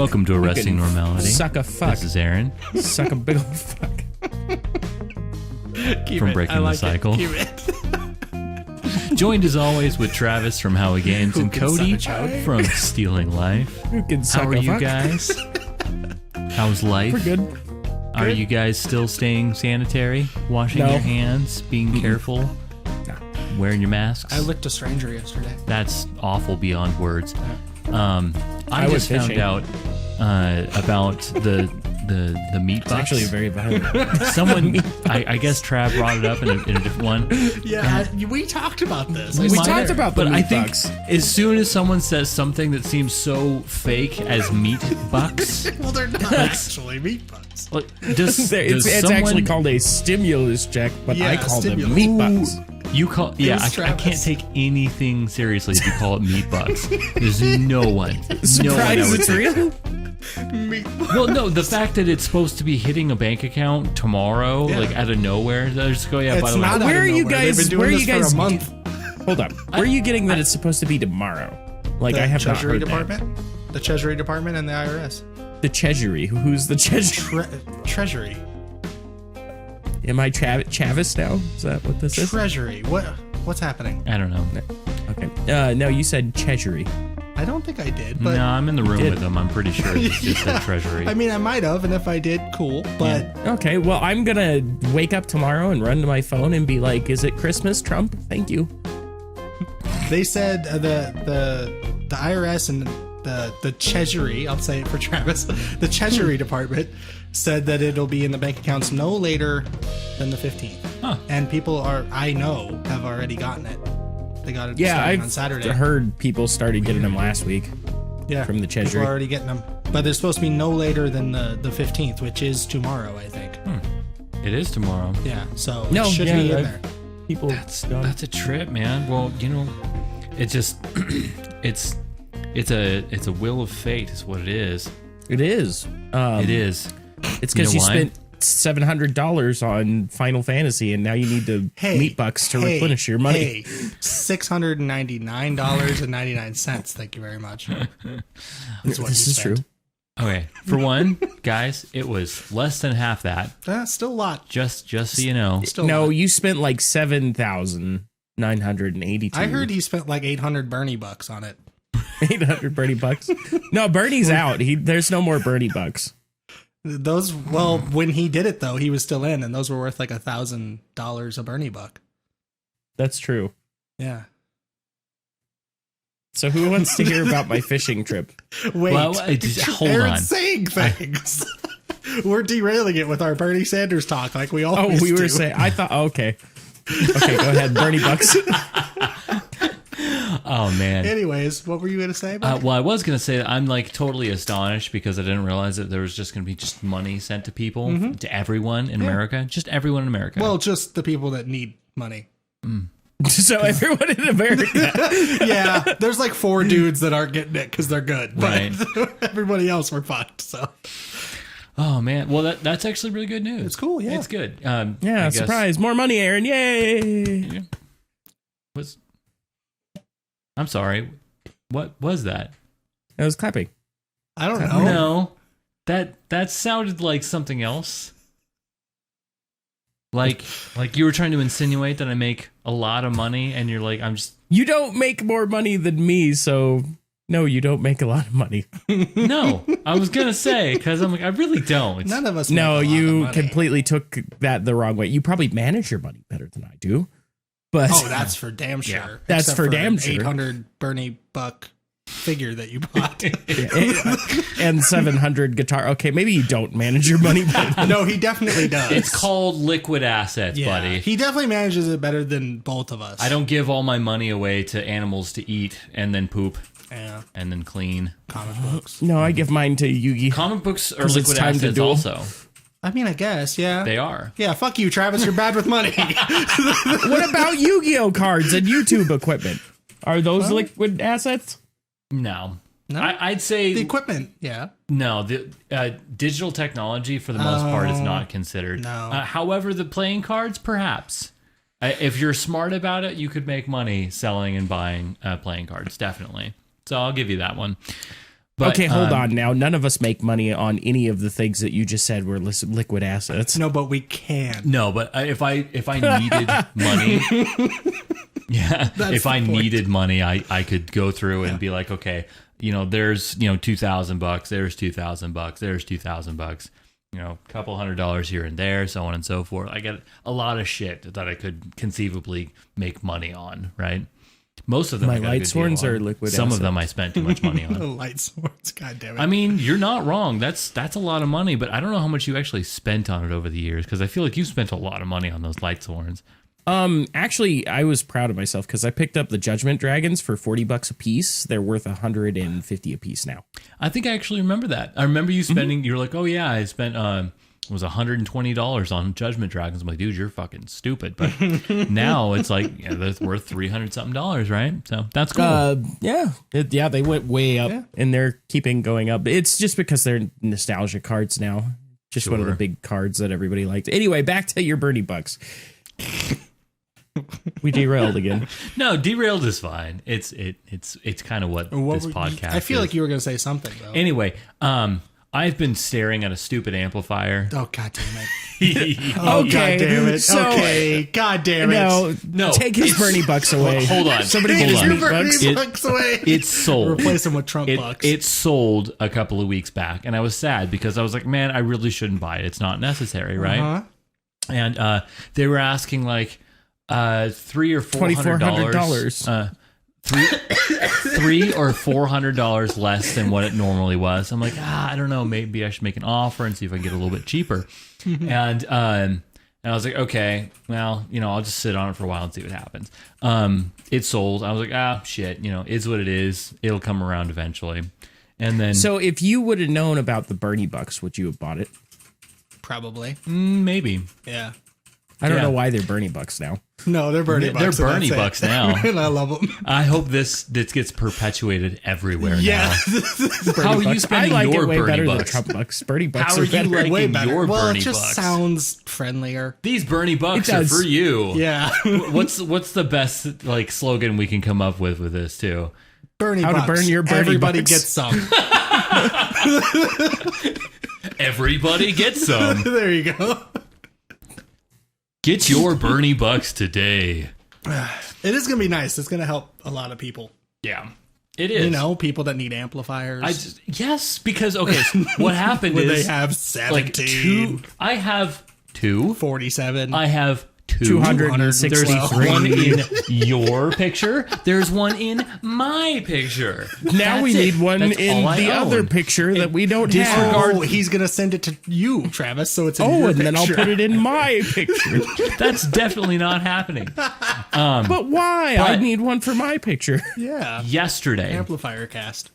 Welcome to Arresting Normality. Suck a fuck. This is Aaron. Suck a big old fuck. From Breaking the Cycle. Joined as always with Travis from Howie Games and Cody from Stealing Life. Who can suck How are a you fuck? guys? How's life? We're good. Are you guys still staying sanitary? Washing your hands? Being careful? No. Wearing your masks? I licked a stranger yesterday. That's awful beyond words. I was just found fishing. out about the meat It's bucks. actually very violent. Someone, I guess Trav brought it up in a different one. Yeah, we talked about this. We might talked have, about the but meat I think bucks. as soon as someone says something that seems so fake as meat bucks, Well, they're not actually meat bucks. does It's someone, actually called a stimulus check, but I call them stimulus. meat bucks. you call yeah was I can't Travis. take anything seriously if you call it meat bucks. There's no one I Surprise, would it's say- real? Meat bucks. Well, no, the fact that it's supposed to be hitting a bank account tomorrow, Yeah. like out of nowhere, they just go, yeah, by It's the way, not Where out are of you nowhere. guys- They've been where doing are you this for guys- a month. Hold up. Where are you getting that it's supposed to be tomorrow? Like, I have not Treasury heard Department, the Treasury Department, and the IRS. that. The Treasury. Who's the Treasury? Treasury. Am I Chavis now? Is that what this is? Treasury. What's happening? I don't know. Okay. No, you said Treasury. I don't think I did, but No, I'm in the room did. with them. I'm pretty sure it's just Yeah. that treasury. I mean, I might have, and if I did, cool. But Okay, well, I'm gonna wake up tomorrow and run to my phone and be like, "Is it Christmas, Trump? Thank you." they said the IRS and the Treasury, I'll say it for Travis, the Treasury Department said that it'll be in the bank accounts no later than the 15th. Huh. And people I know have already gotten it. They got it Yeah, starting I've on Saturday. heard people started getting them last week. Yeah, from the people Treasury. are already getting them. But they're supposed to be no later than the 15th, which is tomorrow, I think. It is tomorrow. Yeah, so No, it should yeah, be in I've- there. People. That's a trip, man. Well, you know, it just it's a will of fate is what it is. It is. It is. It's You know because you why? spent $700 on Final Fantasy, and now you need the meat bucks to replenish your money. Hey, $699.99. Thank you very much. That's what This you is true. spent. Okay, for one, guys, it was less than half that. That's still a lot. Just so you know. Still a No, lot. you spent like 7,982. I heard he spent like 800 Burnie Bucks on it. 800 Burnie Bucks. No, Bernie's out. There's no more Burnie Bucks. Those, well, when he did it though, he was still in, and those were worth like $1,000 a Burnie Buck. That's true. Yeah. So who wants to hear about my fishing trip? Wait, Well, hold Aaron's on. saying things. We're derailing it with our Bernie Sanders talk, like we Oh, always we were do. saying. I thought. Okay. Okay, go ahead. Bernie Bucks. Oh man. Anyways, what were you gonna say about it? Well, I was gonna say that I'm like totally astonished because I didn't realize that there was just gonna be just money sent to people, to everyone in America, just everyone in America. Well, just the people that need money. So everyone in America. Yeah, there's like 4 dudes that aren't getting it because they're good, but Right. everybody else we're fucked. So oh man, well that's actually really good news. it's cool. Yeah, It's good. Yeah, I guess- surprise. More money, Aaron. Yay. I'm sorry. What was that? I was clapping. I don't know. No, that sounded like something else. Like you were trying to insinuate that I make a lot of money, and you're like, I'm just You don't make more money than me, so no, you don't make a lot of money. no. I was gonna say because I'm like I really don't. None of us. make a No, lot of you money. completely took that the wrong way. You probably manage your money better than I do. But Oh, that's for damn sure. Yeah. That's Except for damn an sure. 800 Bernie Buck figure that you bought. and 700 guitar. Okay, maybe you don't manage your money better than No, he definitely does. It's called liquid assets, yeah, buddy. he definitely manages it better than both of us. I don't give all my money away to animals to eat and then poop Yeah, and then clean. comic books. No, I give mine to Yugi. Comic books are 'Cause it's liquid time to assets duel. also. I mean, I guess. Yeah. They are. Yeah. Fuck you, Travis. You're bad with money. What about Yu-Gi-Oh cards and YouTube equipment? Are those liquid assets? No. No? I'd say the equipment. Yeah. no. The digital technology, for the most part, is not considered. No. However, the playing cards, perhaps. If you're smart about it, you could make money selling and buying playing cards, definitely. So I'll give you that one. But, okay, hold on now. None of us make money on any of the things that you just said were liquid assets. No, but we can. No, but if I needed money, yeah, if I needed money, I could go through and be like, okay, there's $2,000, there's $2,000, there's $2,000, a couple $100 here and there, so on and so forth. I get a lot of shit that I could conceivably make money on, right? Most of them, my light swords are liquid. Some assets. of them I spent too much money on. The light swords, god damn it. I mean, you're not wrong. That's a lot of money, but I don't know how much you actually spent on it over the years, because I feel like you spent a lot of money on those light swords. Actually, I was proud of myself because I picked up the Judgment Dragons for $40 a piece. They're worth $150 a piece now. I think I actually remember that. I remember you spending. You're like, oh yeah, I spent was $120 on Judgment Dragons. I'm like, dude, you're fucking stupid. But now it's like, that's worth $300 something, right? So that's cool. Yeah, they went way up, and they're keeping going up. It's just because they're nostalgia cards now. Just one of the big cards that everybody liked. Anyway, back to your Burnie Bucks. We derailed again. No, derailed is fine. It's kind of what this podcast I feel is. like you were going to say something, though. Anyway, I've been staring at a stupid amplifier. Oh, god damn it. Oh, okay, god damn it. so- Okay, god damn it. No, take his Burnie Bucks away. Hold on. Somebody Take get his your meat bucks. Burnie Bucks away. It's sold. Replace them with Trump bucks. It sold a couple of weeks back, and I was sad because I was like, man, I really shouldn't buy it. It's not necessary, right? Uh-huh. And they were asking like $300 or $400. $300 or $400 less than what it normally was. I'm like, I don't know. Maybe I should make an offer and see if I can get a little bit cheaper. And I was like, okay, well, I'll just sit on it for a while and see what happens. It sold. I was like, shit, it's what it is. It'll come around eventually. And then, So if you would have known about the Burnie Bucks, would you have bought it? Probably. maybe. Yeah. I don't know why they're Burnie Bucks now. No, they're Burnie Bucks. They're Burnie Bucks now. And I love them. I hope this gets perpetuated everywhere Yeah. now. How are you spending I like your it way Burnie better than Bucks? Trump Bucks. Burnie Bucks How are are you better. liking Way better. your Well, Burnie it just Bucks? sounds friendlier. These Burnie Bucks It are does. for you. Yeah. What's the best slogan we can come up with this too? Burnie How to Bucks. burn your Burnie Everybody Bucks. gets some. Everybody get some. There you go. Get your Burnie Bucks today. It is going to be nice. It's going to help a lot of people. Yeah, it is. People that need amplifiers. Yes, because what happened when is they have 17, I have 2. 47. I have 2. 263. There's one in your picture. There's one in my picture. Now That's we it. need one That's in all I the other own. picture that we don't have. Oh, he's going to send it to you, Travis, so it's in Oh, your and then I'll picture. put it in my picture. That's definitely not happening. But why? I need one for my picture. Yeah. Yesterday, Amplifier cast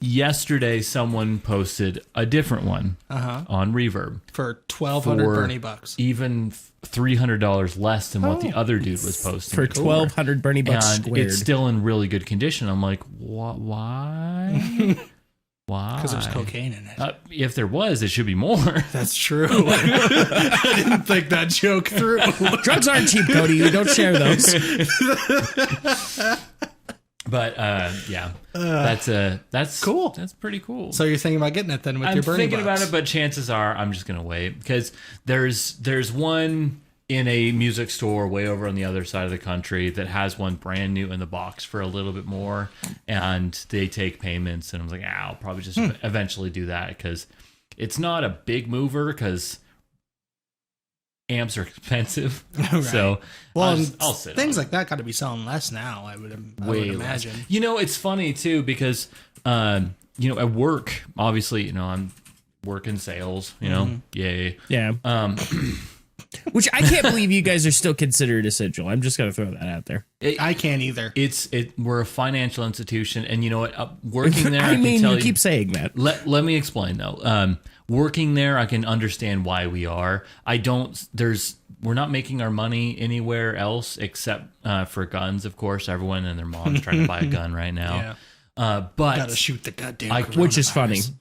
someone posted a different one on Reverb for 1,200 for Burnie Bucks. even $300 less than what the other dude was posting For it 1,200 Burnie Bucks and squared. it's still in really good condition. I'm like, why? Why? Because there's cocaine in it. If there was, it should be more. That's true. I didn't think that joke through. Drugs aren't cheap, Cody. You don't share those. But that's cool. That's pretty cool. So you're thinking about getting it then with I'm your Burnie thinking Bucks. about it, but chances are I'm just gonna wait because there's one in a music store way over on the other side of the country that has one brand new in the box for a little bit more, and they take payments. And I was like, I'll probably just eventually do that because it's not a big mover because amps are expensive. Right. So Well, I'll sit things on like that got to be selling less now. I would way imagine. less. It's funny too because at work, obviously, I'm working sales. Yay. Yeah. Which I can't believe you guys are still considered essential. I'm just going to throw that out there. I can't either. We're a financial institution, and you know what? Working there, I mean, can tell you keep saying that. Let me explain though. Working there, I can understand why we are. We're not making our money anywhere else except for guns, of course. Everyone and their mom's trying to buy a gun right now. Yeah. But Gotta shoot the goddamn Which is funny. coronavirus.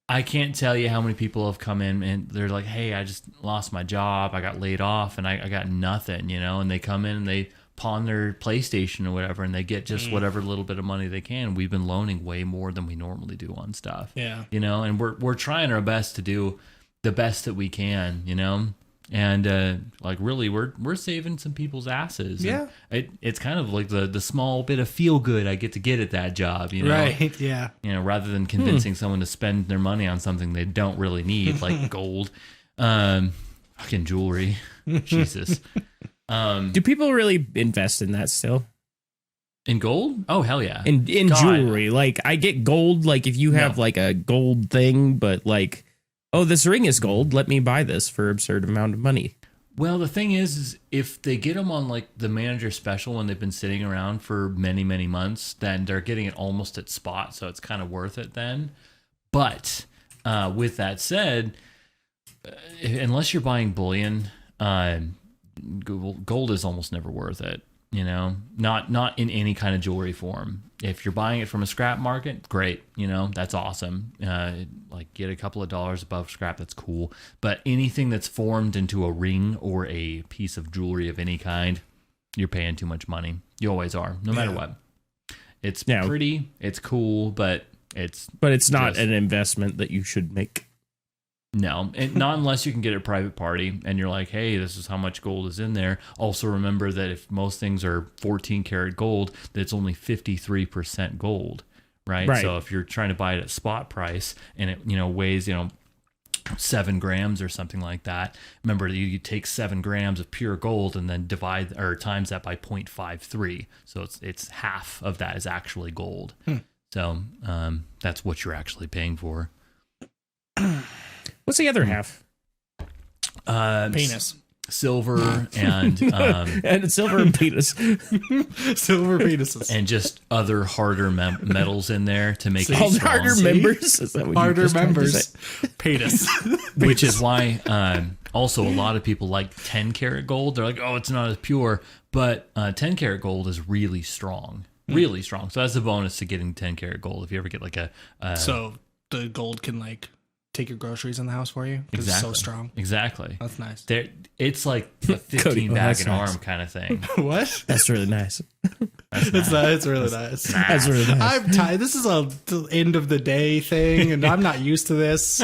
I can't tell you how many people have come in and they're like, hey, I just lost my job. I got laid off and I got nothing, and they come in and they pawn their PlayStation or whatever, and they get just whatever little bit of money they can. We've been loaning way more than we normally do on stuff. Yeah. You know, and we're trying our best to do the best that we can, you know? And like really we're saving some people's asses. Yeah. It's kind of like the small bit of feel good I get to get at that job, you know? Right. Yeah. You know, rather than convincing someone to spend their money on something they don't really need, like gold, fucking jewelry. Jesus. Do people really invest in that still? In gold? Oh, hell yeah. In God. jewelry. Like, I get gold, like, if you have, like, a gold thing, but, like, oh, this ring is gold, let me buy this for absurd amount of money. Well, the thing is if they get them on, like, the manager special when they've been sitting around for many, many months, then they're getting it almost at spot, so it's kind of worth it then. But with that said, unless you're buying bullion, gold is almost never worth it, you know, not in any kind of jewelry form. If you're buying it from a scrap market, great, you know, that's awesome. Like get a couple of dollars above scrap, that's cool. But anything that's formed into a ring or a piece of jewelry of any kind, you're paying too much money. You always are, no matter what. It's pretty, it's cool, but it's not an investment that you should make. No, and not unless you can get a private party and you're like, hey, this is how much gold is in there. Also remember that if most things are 14 karat gold, that it's only 53% gold, right? So if you're trying to buy it at spot price and it, you know, weighs, you know, 7 grams or something like that, remember you take 7 grams of pure gold and then divide or times that by 0.53. So it's half of that is actually gold. So that's what you're actually paying for. What's the other half? Penis. Silver and and silver and penis. Silver penises. And just other harder metals in there to make it Called strong. harder members. Is that what Harder you just members. Penis. Which is why also a lot of people like 10 karat gold. They're like, oh, it's not as pure. But 10 karat gold is really strong. Really strong. So that's a bonus to getting 10 karat gold. If you ever get like a... so the gold can like take your groceries in the house for you because it's so strong. Exactly. That's nice. It's like a 15 Cody, bag and nice. arm kind of thing. What? That's really nice. It's really nice. That's really nice. I'm tired. This is a end of the day thing, and I'm not used to this.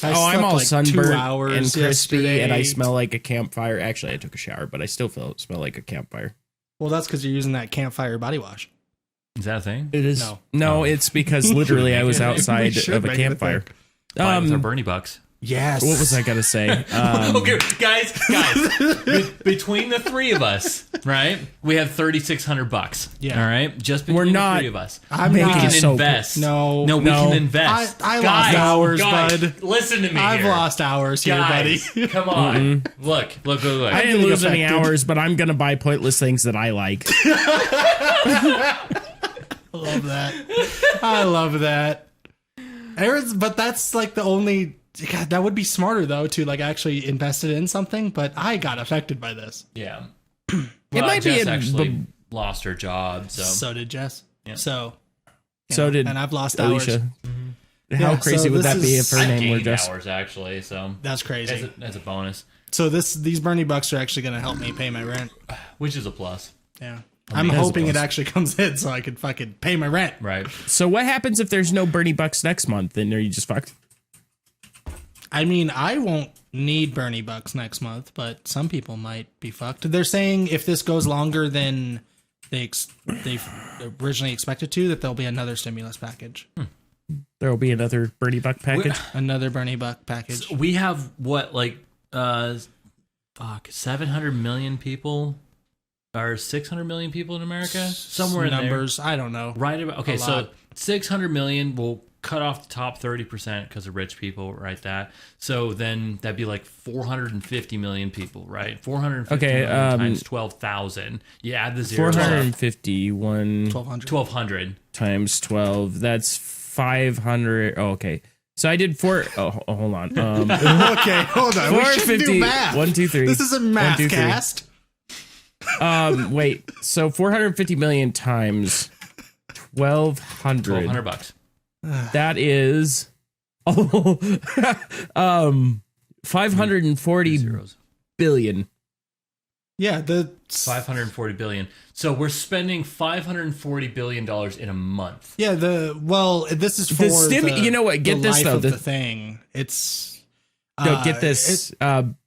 I'm all like sunburned 2 hours and crispy, yesterday. and I smell like a campfire. Actually, I took a shower, but I still smell like a campfire. Well, that's because you're using that campfire body wash. Is that a thing? It is. No. It's because literally I was outside of a campfire. Buy it with our Burnie Bucks. Yes. What was I gonna say? Okay, guys, between the three of us, right? We have $3,600. Yeah. All right, just between We're the not- three of us. I'm we not. can so invest. No, we can invest. I lost Guys, hours, guys, bud. Listen to me. I've here. lost hours here, Guys, buddy. come on. Look. I didn't lose any affected. hours, but I'm gonna buy pointless things that I like. I love that. Aaron's, but that's like the only. God, that would be smarter though to like actually invest it in something. But I got affected by this. Yeah. It Well, might be Jess a- actually lost her job, so So did Jess. Yeah. So Did and I've lost hours. Alicia. How Yeah, crazy so would this that be is- if her I name were gained just? hours actually. So That's crazy. as a bonus, So these Burnie Bucks are actually going to help me pay my rent. which is a plus, Yeah. I'm that's a hoping it plus. actually comes in so I can fucking pay my rent. right? So what happens if there's no Burnie Bucks next month? Then are you just fucked? I mean, I won't need Burnie Bucks next month, but some people might be fucked. They're saying if this goes longer than they originally expected to, that there'll be another stimulus package. There will be another Burnie Buck package. Another Burnie Buck package. We have what, like 700 million people or 600 million people in America, somewhere in numbers. I don't know. there. Right about okay, A so lot. 600 million will cut off the top 30% because of rich people, right? That so then that'd be like 450 million people, right? 450 Okay, million times 12,000. You add the zeros. 451 1,200. 1,200. times 12. That's 500. Oh, okay. So I did four. Oh, hold on. Okay, hold on. We should 450. do math. 1, 2, 3. This is a math 1, 2, 3. cast. Wait. So 450 million times 1,200. $1,200. That is 540 Zeros. billion. Yeah, the 540 billion. So we're spending 540 billion dollars in a month. Yeah, this is for you know what? Get the this life though. of the thing. It's get this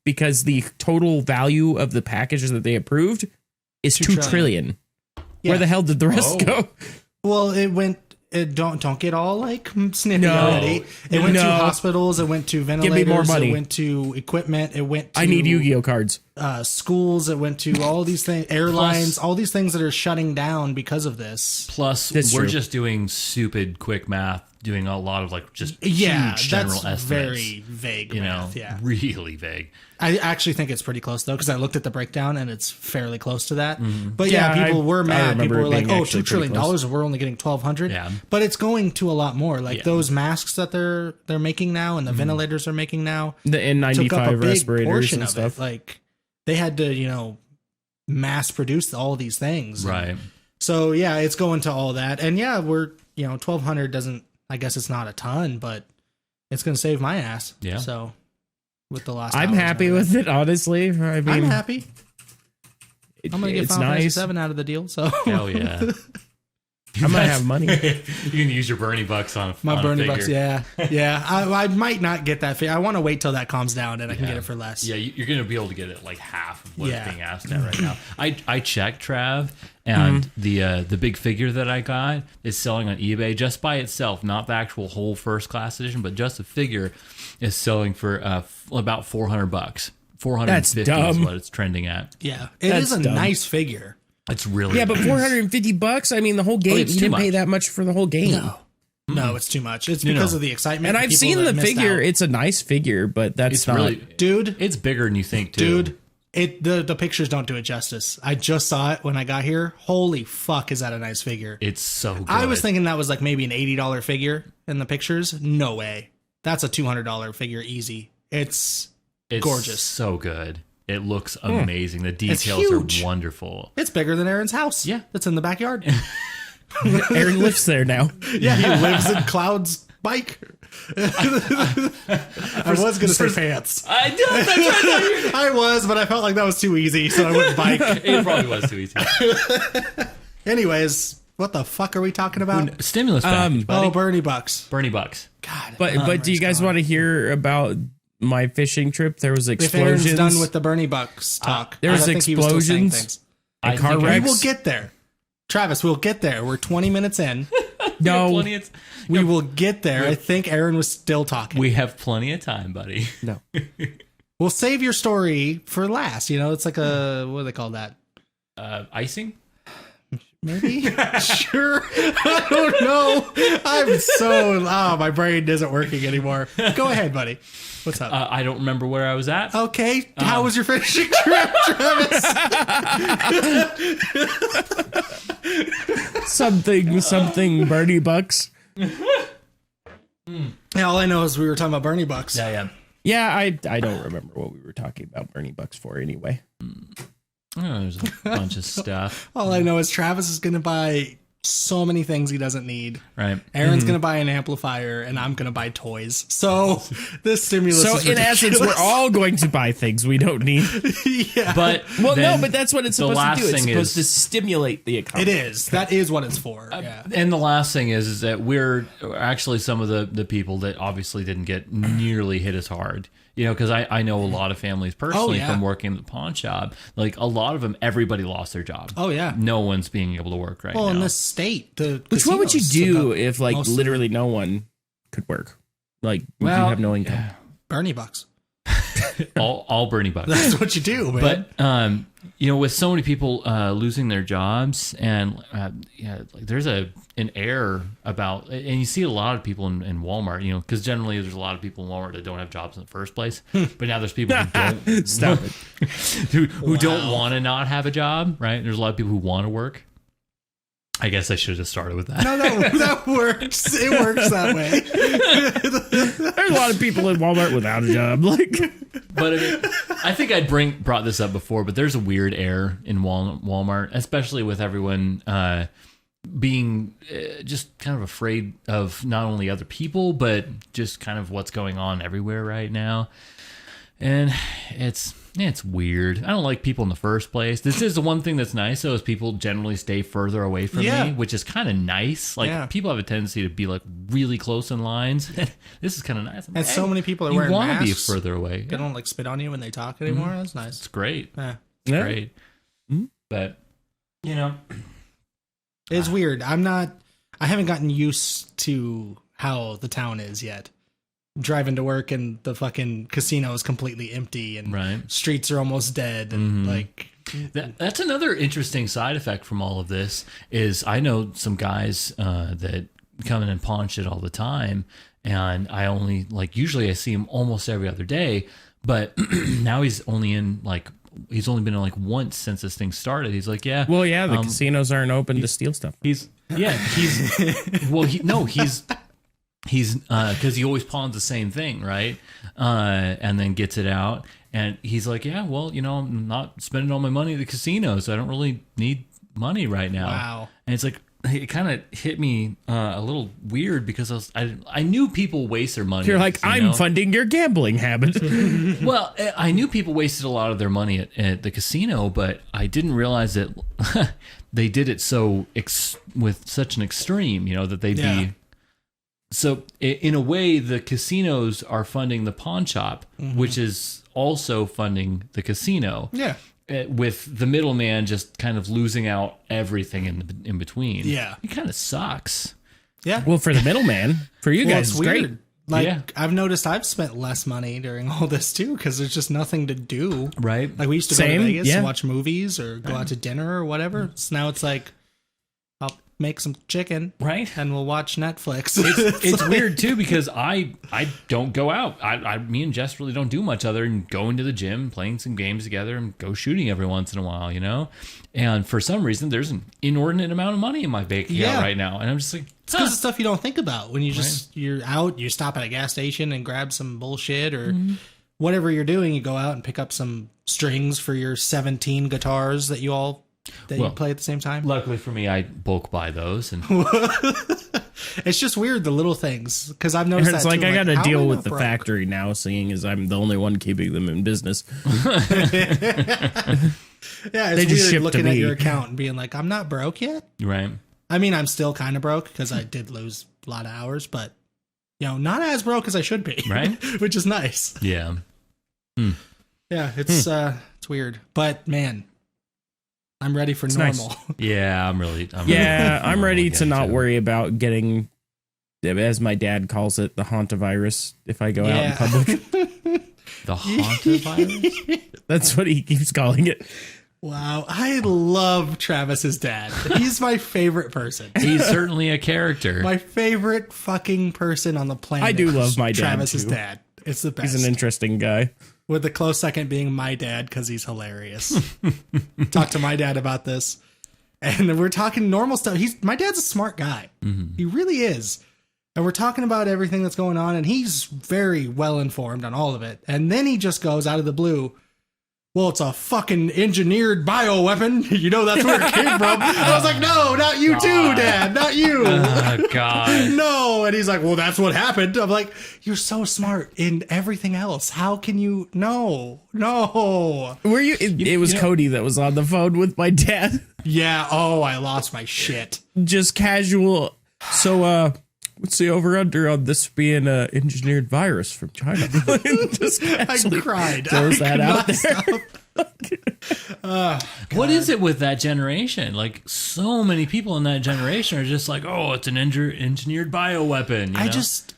because the total value of the packages that they approved is $2 trillion. Yeah. Where the hell did the rest go? Well, it went. Don't get all like snippy already. It went to hospitals. It went to ventilators. Give me more money. It went to equipment. It went to I need Yu-Gi-Oh cards. Schools. It went to all these things. Airlines. All these things that are shutting down because of this. Plus, we're just doing stupid quick math, doing a lot of like just huge general estimates. Very vague. Math, really vague. I actually think it's pretty close though, because I looked at the breakdown and it's fairly close to that. Mm-hmm. But people were mad. People were like, "Oh, $2 trillion, and we're only getting 1,200." Yeah, but it's going to a lot more. Like those masks that they're making now, and the ventilators are making now, the N95 respirators and stuff. Like they had to, mass produce all these things, right? So yeah, it's going to all that, and we're 1,200 doesn't. I guess it's not a ton, but it's going to save my ass. Yeah. So. With the last, I'm happy with it. Honestly, I mean, I'm happy. I'm gonna get Final Fantasy nice. 7 out of the deal. So hell yeah, I might have money. You can use your Burnie Bucks on my on Burnie a Bucks. Yeah. I might not get that figure. I want to wait till that calms down and I can get it for less. Yeah, you're gonna be able to get it like half of what it's being asked at right now. I checked, Trav, and the big figure that I got is selling on eBay just by itself, not the actual whole first class edition, but just the figure is selling for about $400. $450 is what it's trending at. Yeah, it is a nice figure. It's really but $450. I mean, the whole game. You didn't pay that much for the whole game. No, it's too much. It's because of the excitement. And I've seen the figure. It's a nice figure, but that's not really, dude. It's bigger than you think, too. Dude, the pictures don't do it justice. I just saw it when I got here. Holy fuck, is that a nice figure? It's so good. I was thinking that was like maybe an $80 figure in the pictures. No way. That's a $200 figure easy. It's gorgeous. So good. It looks amazing. The details are wonderful. It's bigger than Aaron's house. Yeah. That's in the backyard. Aaron lives there now. Yeah, he lives in Cloud's bike. I was going to say pants. I was, but I felt like that was too easy, so I went bike. It probably was too easy. Anyways, what the fuck are we talking about? Stimulus package, buddy. Oh, Burnie Bucks. Burnie Bucks. God. But do you guys want to hear about my fishing trip? There was explosions. If Aaron's done with the Burnie Bucks talk, there was explosions. And car wrecks. We will get there. Travis, we'll get there. We're 20 minutes in. No, we will get there. I think Aaron was still talking. We have plenty of time, buddy. No. We'll save your story for last. It's like a, what do they call that? Icing? Maybe? Sure. I don't know. I'm so, my brain isn't working anymore. Go ahead, buddy. What's up? I don't remember where I was at. Okay. How was your fishing trip, Travis? something Burnie Bucks. Yeah, all I know is we were talking about Burnie Bucks. Yeah, I don't remember what we were talking about Burnie Bucks for anyway. There's a bunch of stuff. All I know is Travis is going to buy so many things he doesn't need. Right. Aaron's going to buy an amplifier, and I'm going to buy toys. So this stimulus is in essence, we're all going to buy things we don't need. Yeah. But that's what it's supposed to do. It's supposed to stimulate the economy. It is. That is what it's for. Yeah. And the last thing is that we're actually some of the people that obviously didn't get nearly hit as hard. Because I know a lot of families personally from working at the pawn shop. Like a lot of them, everybody lost their job. Oh, yeah. No one's being able to work right now. Well, in this state, which what would you do if literally no one could work? Would you have no income? Yeah. Burnie Bucks. all Burnie Bucks. That's what you do, man. But with so many people losing their jobs, and there's an air about, and you see a lot of people in Walmart, because generally there's a lot of people in Walmart that don't have jobs in the first place. But now there's people who don't stop it, who don't want to not have a job. Right? There's a lot of people who want to work. I guess I should have started with that. No, that works. It works that way. There's a lot of people in Walmart without a job. But I think I'd brought this up before, but there's a weird air in Walmart, especially with everyone being just kind of afraid of not only other people, but just kind of what's going on everywhere right now. And it's it's weird. I don't like people in the first place. This is the one thing that's nice, though, is people generally stay further away from me, which is kind of nice. Like, people have a tendency to be, like, really close in lines. This is kind of nice. And so many people are wearing masks. You want to be further away. They don't, like, spit on you when they talk anymore. That's nice. It's great. Yeah. It's great. But, you know. It's weird. I haven't gotten used to how the town is yet. Driving to work and the fucking casino is completely empty and streets are almost dead. And like that's another interesting side effect from all of this is I know some guys that come in and pawn shit all the time. And I only usually I see him almost every other day, but now he's only been in like once since this thing started. He's like, the casinos aren't open to steal stuff. He's because he always pawns the same thing, right? And then gets it out. And he's like, I'm not spending all my money at the casino, so I don't really need money right now. Wow. And it's like, it kind of hit me a little weird because I knew people waste their money. You're like, I'm funding your gambling habit. Well, I knew people wasted a lot of their money at the casino, but I didn't realize that they did it with such an extreme, that they'd be... So in a way, the casinos are funding the pawn shop, which is also funding the casino. Yeah. With the middleman just kind of losing out everything in between. Yeah. It kind of sucks. Yeah. Well, for the middleman, for you guys, it's weird. Great. I've noticed I've spent less money during all this too because there's just nothing to do. Right. Like we used to go to Vegas to watch movies or go out to dinner or whatever. So now it's like, I'll make some chicken, right, and we'll watch Netflix. It's weird too because I don't go out. Me and Jess really don't do much other than going to the gym, playing some games together, and go shooting every once in a while, And for some reason, there's an inordinate amount of money in my bank account right now, and I'm just like, it's because of stuff you don't think about when you're out. You stop at a gas station and grab some bullshit or whatever you're doing. You go out and pick up some strings for your 17 guitars that you play at the same time. Luckily for me, I bulk buy those, and it's just weird, the little things, because I've noticed it's that like too. I got to deal with the factory now, seeing as I'm the only one keeping them in business. Yeah, it's weird looking at your account and being like, I'm not broke yet. Right. I mean, I'm still kind of broke because I did lose a lot of hours, but not as broke as I should be. Right. Which is nice. Yeah. Yeah, it's weird, but man, I'm ready for normal. Nice. Yeah, I'm ready to not worry about getting, as my dad calls it, the hantavirus if I go out in public. The hantavirus? That's what he keeps calling it. Wow, I love Travis's dad. He's my favorite person. He's certainly a character. My favorite fucking person on the planet. I do love my dad. Travis's dad. It's the best. He's an interesting guy. With the close second being my dad because he's hilarious. Talked to my dad about this, and we're talking normal stuff. My dad's a smart guy. Mm-hmm. He really is. And we're talking about everything that's going on, and he's very well informed on all of it. And then he just goes out of the blue, well, it's a fucking engineered bioweapon. That's where it came from. I was like, no, not you too, Dad. Not you. Oh, God. No. And he's like, well, that's what happened. I'm like, you're so smart in everything else. How can you? No. Were you? It was Cody that was on the phone with my dad. Yeah. Oh, I lost my shit. Just casual. So, what's the over-under on this being an engineered virus from China? I cried. Throws that out there. What is it with that generation? Like, so many people in that generation are just like, oh, it's an engineered bioweapon.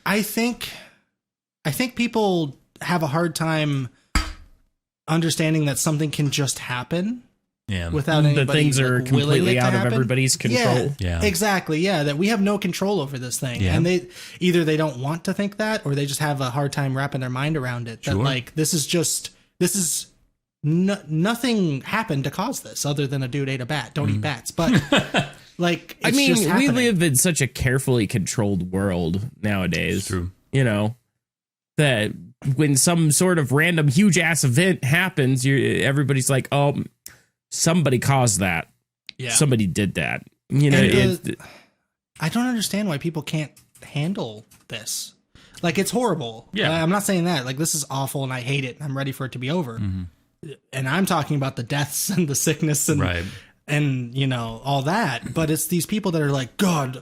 I think people have a hard time understanding that something can just happen. Yeah. Without anybody, the things are completely out of everybody's control. Yeah, exactly. Yeah, that we have no control over this thing, and they don't want to think that, or they just have a hard time wrapping their mind around it. That this is nothing happened to cause this, other than a dude ate a bat. Don't eat bats, but we live in such a carefully controlled world nowadays. It's true. That when some sort of random huge ass event happens, everybody's like, oh. Somebody caused that. Yeah. Somebody did that. I don't understand why people can't handle this. Like, it's horrible. Yeah. I'm not saying that. Like, this is awful and I hate it and I'm ready for it to be over. Mm-hmm. and I'm talking about the deaths and the sickness and Right. and you know all that, but it's these people that are like, God,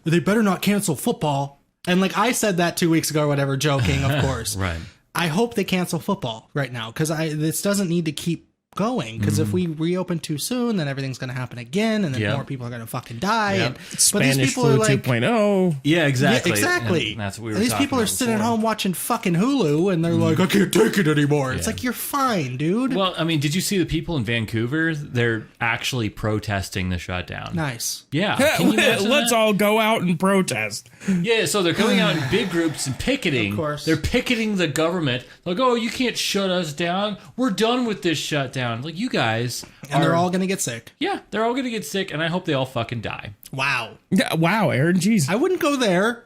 they better not cancel football. And like I said that 2 weeks ago or whatever, joking, of course. Right. I hope they cancel football right now because this doesn't need to keep going, because if we reopen too soon, then everything's going to happen again, and then more people are going to fucking die. Yep. And but Spanish these people flu are like 2.0. Yeah, exactly. Yeah, exactly. And that's what we were These talking people are about sitting at before. home watching fucking Hulu, and they're like, I can't take it anymore. It's like, you're fine, dude. Well, I mean, did you see the people in Vancouver? They're actually protesting the shutdown. Nice. Yeah. Can you imagine Let's that? all go out and protest. Yeah, so they're coming out in big groups and picketing. Of course. They're picketing the government. Like, oh, you can't shut us down. We're done with this shutdown. Like, you guys And they're all going to get sick. Yeah, they're all going to get sick, and I hope they all fucking die. Wow. Yeah, wow, Aaron, jeez. I wouldn't go there.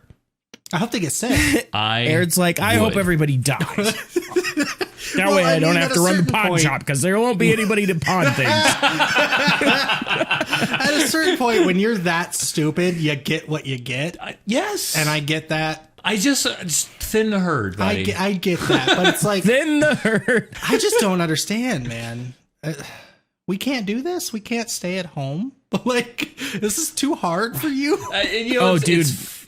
I hope they get sick. Aaron's like, I hope everybody dies. That way I don't mean, have at to a run the certain pawn point- shop because there won't be anybody to pawn things. At a certain point, when you're that stupid, you get what you get. Yes. And I get that. I just thin the herd, buddy. I get that. But it's like, Then the herd. I just don't understand, man. We can't do this. We can't stay at home. But like, this is too hard for you. And, you know, Oh, it's- dude. it's-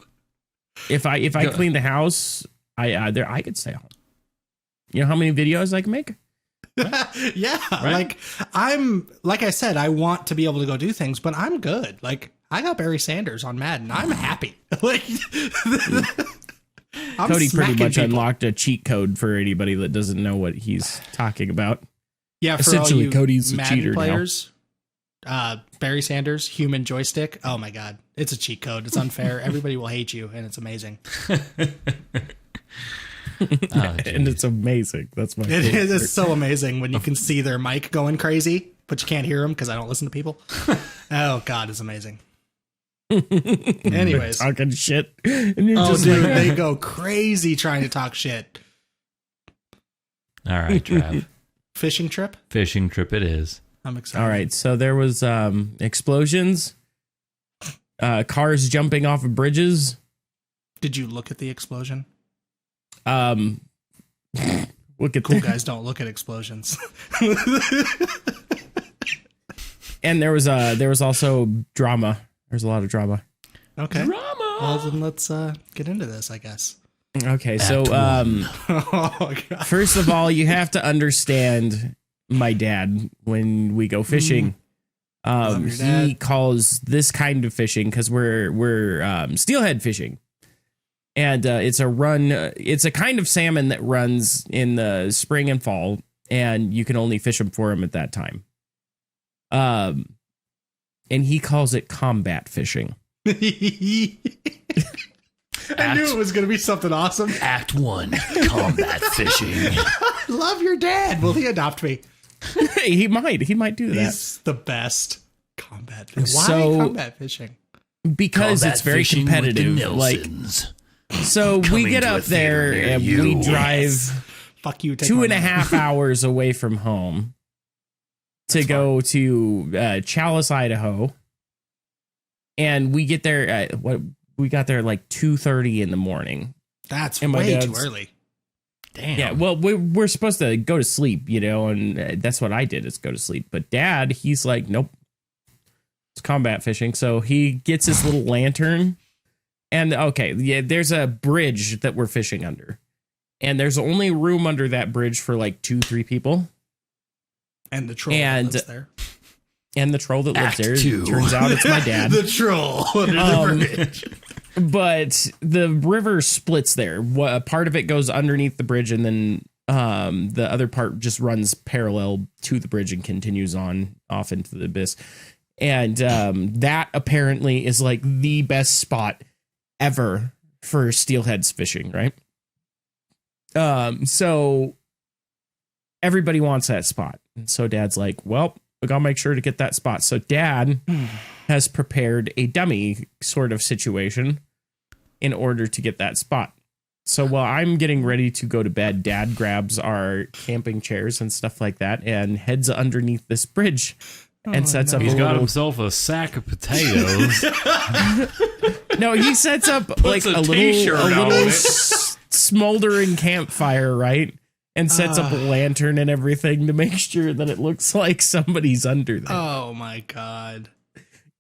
If I clean the house, I could stay home. You know how many videos I can make? Yeah. Like I said, I want to be able to go do things, but I'm good. Like, I got Barry Sanders on Madden. I'm happy. Like, I'm Cody pretty smacking much people. unlocked a cheat code for anybody that doesn't know what he's talking about. Yeah, for Essentially, all you Cody's a Madden cheater now. players. Barry Sanders, human joystick. Oh my God, it's a cheat code. It's unfair. Everybody will hate you, and it's amazing. And it's amazing. That's my It favorite. is. It's so amazing when you can see their mic going crazy, but you can't hear them because I don't listen to people. Oh God, it's amazing. Anyways, Talking shit. And you're oh just dude, like, they go crazy trying to talk shit. all right, Trav. Fishing trip. Fishing trip it is. I'm excited. all right, so there was explosions, cars jumping off of bridges. Did you look at the explosion? Look at Cool that. guys don't look at explosions. And there was also drama. There's a lot of drama. Okay. Drama. Well, then let's get into this, I guess. Okay, so Oh God. first of all, you have to understand my dad when we go fishing. Love your He dad. calls this kind of fishing because we're steelhead fishing, and it's a run. It's a kind of salmon that runs in the spring and fall, and you can only fish them for him at that time. And he calls it combat fishing. I knew it was going to be something awesome. Act 1, combat fishing. Love your dad. Will he adopt me? He might do that He's the best. Combat fishing. Why So- combat fishing? because Combat it's very fishing with the competitive. Like, Nelsons. so we Coming get to a up there theater near and you. we drive Yes. Fuck you. Take 2.5 hours away from home to go to Chalice, Idaho, and we get there at we got there at like 2:30 in the morning. That's And my way too dad's- early. Damn. Yeah, well, we're supposed to go to sleep, you know, and that's what I did, is go to sleep. But Dad, he's like, nope, it's combat fishing. So he gets his little lantern, and okay, yeah, there's a bridge that we're fishing under, and there's only room under that bridge for like 2-3 people, And the troll And- lives there. and the troll that lives Act there. 2. Turns out it's my dad. The troll under the bridge. But the river splits there. A part of it goes underneath the bridge, and then the other part just runs parallel to the bridge and continues on off into the abyss. And that apparently is like the best spot ever for steelheads fishing, right? So everybody wants that spot. And so Dad's like, well, I'll make sure to get that spot. So Dad has prepared a dummy sort of situation in order to get that spot. So while I'm getting ready to go to bed, Dad grabs our camping chairs and stuff like that and heads underneath this bridge and sets up He's a got little... himself a sack of potatoes. No, he sets up like a a t-shirt out little on it. smoldering campfire, right? and sets up a lantern and everything to make sure that it looks like somebody's under there. Oh my God.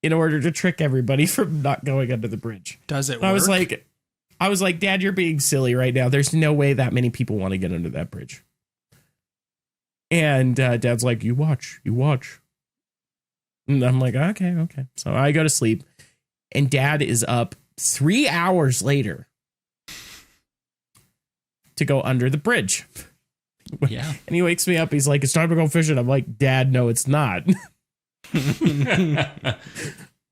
In order to trick everybody from not going under the bridge. Does it work? I was like, Dad, you're being silly right now. There's no way that many people want to get under that bridge. And Dad's like, you watch. And I'm like, okay. So I go to sleep, and Dad is up 3 hours later to go under the bridge. Yeah. And he wakes me up. He's like, it's time to go fishing. I'm like, Dad, no, it's not.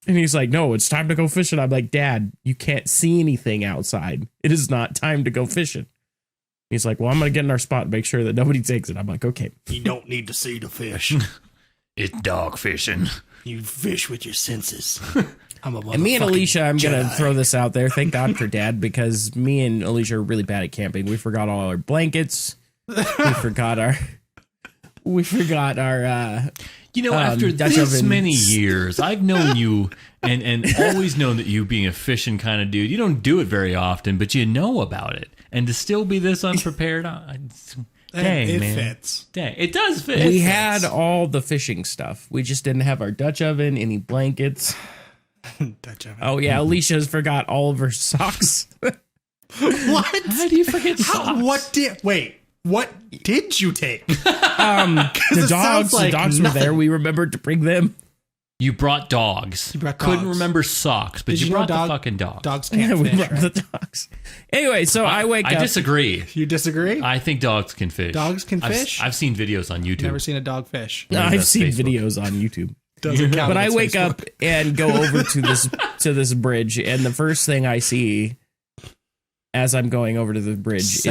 And he's like, no, it's time to go fishing. I'm like, Dad, you can't see anything outside. It is not time to go fishing. He's like, well, I'm going to get in our spot and make sure that nobody takes it. I'm like, okay. You don't need to see the fish. It's dog fishing. You fish with your senses. And me and Alicia, I'm going to throw this out there. Thank God for Dad, because me and Alicia are really bad at camping. We forgot all our blankets. We forgot our after this many years, I've known you and always known that you being a fishing kind of dude. You don't do it very often, but you know about it. And to still be this unprepared, dang, it man. fits. Dang, it does fit. We had all the fishing stuff. We just didn't have our Dutch oven, any blankets. Dutch oven. Oh, yeah, Alicia's forgot all of her socks. What? How do you forget socks? What did you take? The dogs were there. We remembered to bring them. You brought dogs. Couldn't remember socks, but you brought the fucking dogs. Dogs can't fish. We brought the dogs. Anyway, so I wake up. I disagree. You disagree? I think dogs can fish. Dogs can fish? I've seen videos on YouTube. Never seen a dog fish. No, I've seen Facebook. videos on YouTube. Doesn't count. But I wake up and go over to this bridge, and the first thing I see as I'm going over to the bridge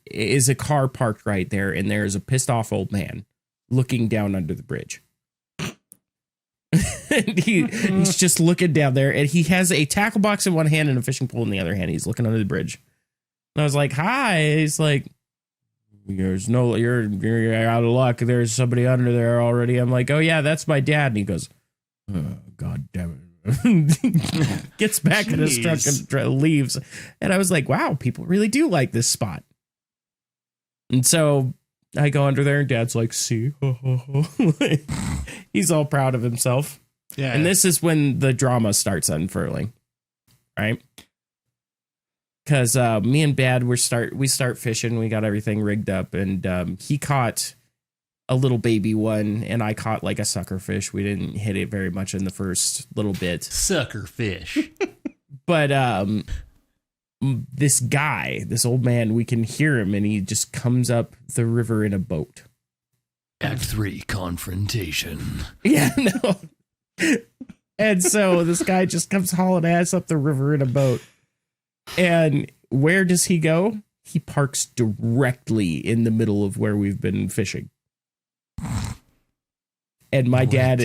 is a car parked right there, and there's a pissed off old man looking down under the bridge. And he's just looking down there, and he has a tackle box in one hand and a fishing pole in the other hand. He's looking under the bridge. And I was like, "Hi." He's like, you're out of luck. There's somebody under there already. I'm like, "Oh yeah, that's my dad." And he goes, "Oh, God damn it." Gets back in his truck and leaves. And I was like, wow, people really do like this spot. And so I go under there, and Dad's like, see? He's all proud of himself. Yeah. And this is when the drama starts unfurling, right? Because me and Dad, we start fishing. We got everything rigged up, and he caught a little baby one, and I caught like a sucker fish. We didn't hit it very much in the first little bit. Sucker fish. But this guy, this old man, we can hear him, and he just comes up the river in a boat. Act 3, confrontation. Yeah, no. And so this guy just comes hauling ass up the river in a boat. And where does he go? He parks directly in the middle of where we've been fishing. And my dad's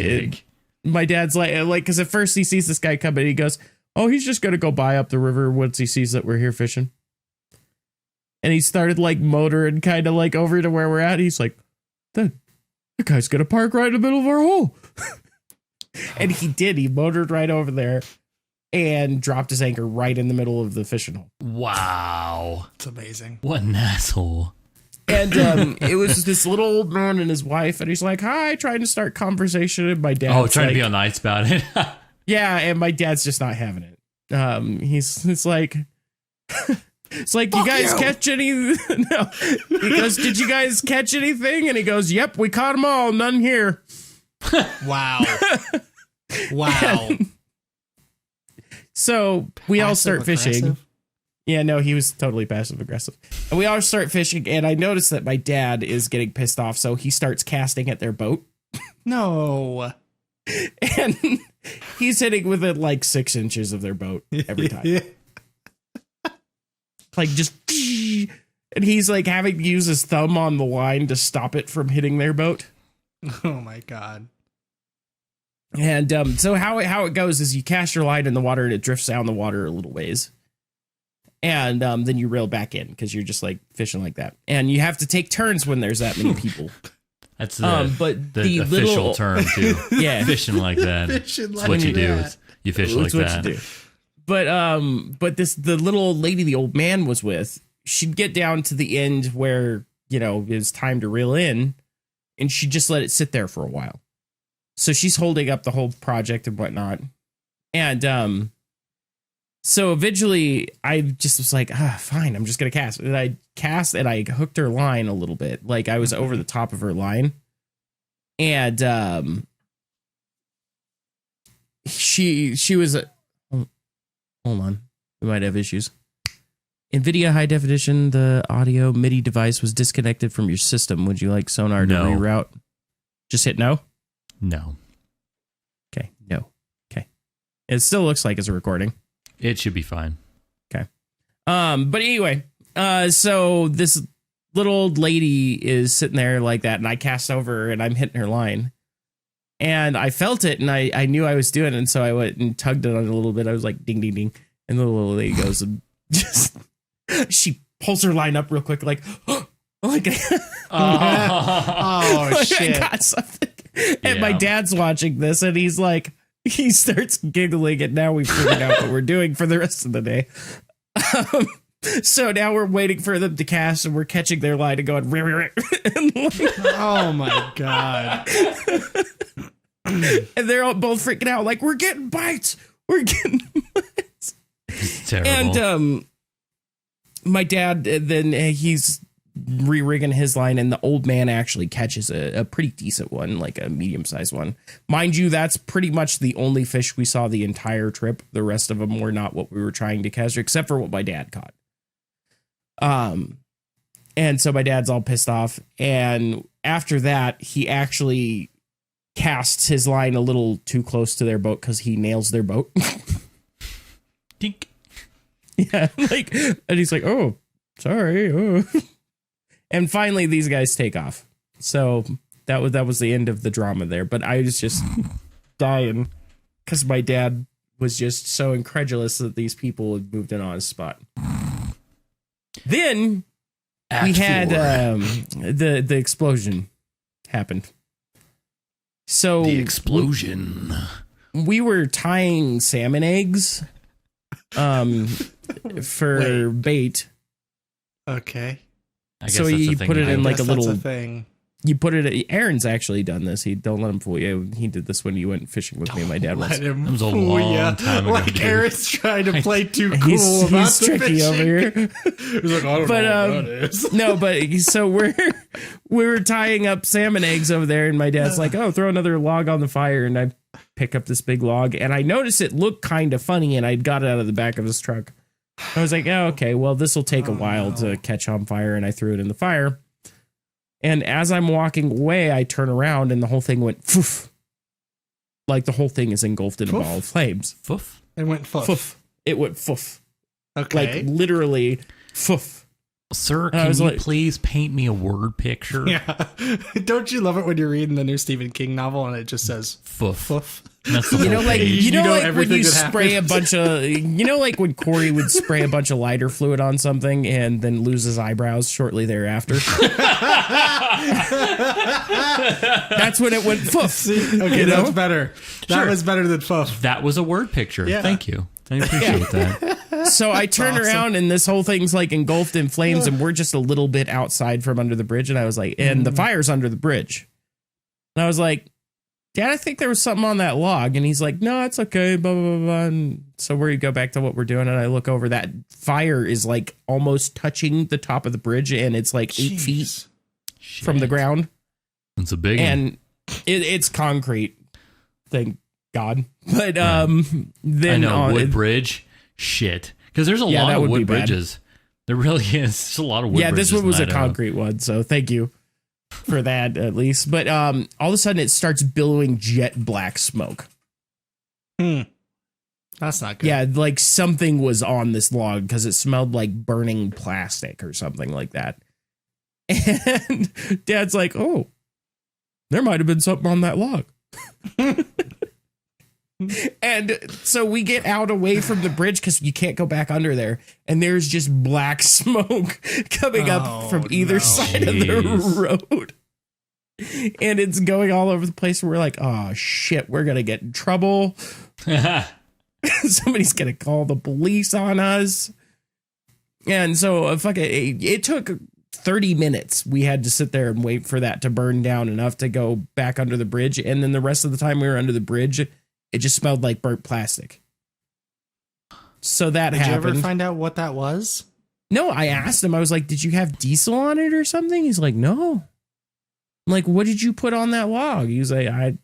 like, because at first he sees this guy coming, and he goes, "Oh, he's just gonna go by up the river once he sees that we're here fishing." And he started like motoring kind of like over to where we're at. He's like, "That guy's gonna park right in the middle of our hole." And he did. He motored right over there and dropped his anchor right in the middle of the fishing hole. Wow, it's amazing. What an asshole. And it was this little old man and his wife, and he's like, "Hi," trying to start conversation, and my dad. Oh, trying to be on nice about it. Yeah, and my dad's just not having it. It's like, you guys catch any? No, he goes, "Did you guys catch anything?" And he goes, "Yep, we caught them all. None here." Wow. Wow. So we all start Passive-aggressive? fishing. Yeah, no, he was totally passive aggressive. And we all start fishing, and I noticed that my dad is getting pissed off, so he starts casting at their boat. No. And he's hitting within like 6 inches of their boat every time. Like just, and he's like having to use his thumb on the line to stop it from hitting their boat. Oh my God. And so how it goes is you cast your line in the water, and it drifts down the water a little ways. And then you reel back in because you're just like fishing like that. And you have to take turns when there's that many people. That's the official little term too. Yeah, fishing like that. Fishing That's like what you do. that. Is you fish like that's what that. you do. But the little old lady the old man was with, she'd get down to the end where, it's time to reel in, and she'd just let it sit there for a while. So she's holding up the whole project and whatnot. And so eventually I just was like, fine, I'm just going to cast. And I cast and I hooked her line a little bit. Like I was over the top of her line. And she was, hold on, we might have issues. NVIDIA high definition, the audio MIDI device was disconnected from your system. Would you like Sonar to reroute? Just hit no? No. Okay, no. Okay. It still looks like it's a recording. It should be fine. Okay. But anyway, so this little old lady is sitting there like that, and I cast over and I'm hitting her line. And I felt it, and I knew I was doing it, and so I went and tugged it on it a little bit. I was like, ding, ding, ding. And the little lady goes and just, she pulls her line up real quick, like, like, oh, shit. I got something. And my dad's watching this, and he's like, he starts giggling, and now we've figured out what we're doing for the rest of the day. So now we're waiting for them to cast, and we're catching their line and going, and like, oh my God. And they're all both freaking out, like, we're getting bites. We're getting bites. It's terrible. And my dad, then he's re-rigging his line, and the old man actually catches a pretty decent one, like a medium-sized one. Mind you, that's pretty much the only fish we saw the entire trip. The rest of them were not what we were trying to catch, except for what my dad caught. And so my dad's all pissed off, and after that, he actually casts his line a little too close to their boat because he nails their boat. Dink. Yeah, like, and he's like, oh, sorry. Oh. And finally, these guys take off. So that was the end of the drama there. But I was just dying because my dad was just so incredulous that these people had moved in on his spot. Then we had the explosion happened. So the explosion. We were tying salmon eggs for bait. Okay. I guess so you put it in like a little thing. You put it. Aaron's actually done this. He don't let him fool you. He did this when you went fishing with me and my dad once. That was a long time ago. Like Aaron's trying to play too cool he's about the tricky fishing. over here. He's like, I don't know what that is. No, but so we were tying up salmon eggs over there, and my dad's like, "Oh, throw another log on the fire," and I pick up this big log, and I noticed it looked kind of funny, and I got it out of the back of his truck. I was like, "Oh, okay, well, this will take a while to catch on fire," and I threw it in the fire. And as I'm walking away, I turn around and the whole thing went foof. Like the whole thing is engulfed in a ball of flames. Foof? It went foof. Foof. It went foof. Okay. Like literally foof. Sir, can you please paint me a word picture? Yeah. Don't you love it when you're reading the new Stephen King novel and it just says foof? Foof. That's the whole page. You know, like when everything you that spray happens. a bunch of, like when Corey would spray a bunch of lighter fluid on something and then lose his eyebrows shortly thereafter. That's when it went foof. See? Okay, that's better. That Sure. was better than foof. That was a word picture. Yeah. Thank you. I appreciate that. So I turn around and this whole thing's like engulfed in flames and we're just a little bit outside from under the bridge. And I was like, and the fire's under the bridge. And I was like, Dad, I think there was something on that log. And he's like, no, it's okay. Blah, blah, blah, blah. And so we go back to what we're doing. And I look over, that fire is like almost touching the top of the bridge. And it's like 8 feet from the ground. It's a big one. And it's concrete. Thank God. But then I know, wood bridge. Shit. Because there's a lot of wood bridges. There really is. There's a lot of wood bridges. Yeah, this one was a in Idaho. concrete one. So thank you for that, at least. But all of a sudden, it starts billowing jet black smoke. That's not good. Yeah, like something was on this log because it smelled like burning plastic or something like that. And Dad's like, oh, there might have been something on that log. And so we get out away from the bridge because you can't go back under there. And there's just black smoke coming up from either side of the road. And it's going all over the place. We're like, oh, shit, we're going to get in trouble. Somebody's going to call the police on us. And so it took 30 minutes. We had to sit there and wait for that to burn down enough to go back under the bridge. And then the rest of the time we were under the bridge, it just smelled like burnt plastic. So that happened. Did you ever find out what that was? No, I asked him. I was like, did you have diesel on it or something? He's like, no. I'm like, what did you put on that log? He was like, I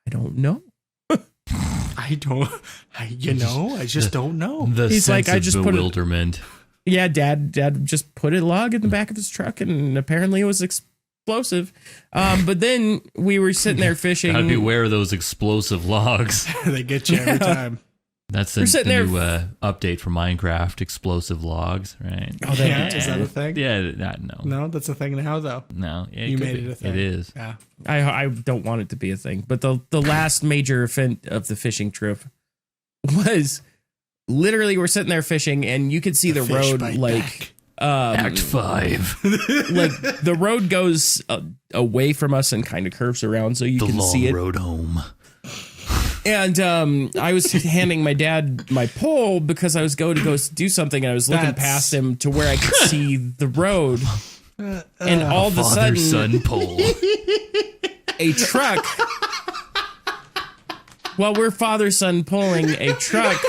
don't know. I just don't know. He's like, I just bewilderment. Yeah, Dad just put a log in the back of his truck, and apparently it was explosive. But then we were sitting there fishing. Gotta beware of those explosive logs. They get you every time. That's the new update for Minecraft, explosive logs, right? Oh, is that a thing? Yeah, no. No, that's a thing now, though. No, you made it a thing. It is. Yeah. I don't want it to be a thing. But the last major event of the fishing trip was literally we're sitting there fishing, and you could see the road like Act 5. Like the road goes away from us and kind of curves around, so you can see it. The long road home. And I was handing my dad my pole because I was going to go do something. And I was looking past him to where I could see the road. And all of a sudden, son pole. A truck. While we're father-son pulling, a truck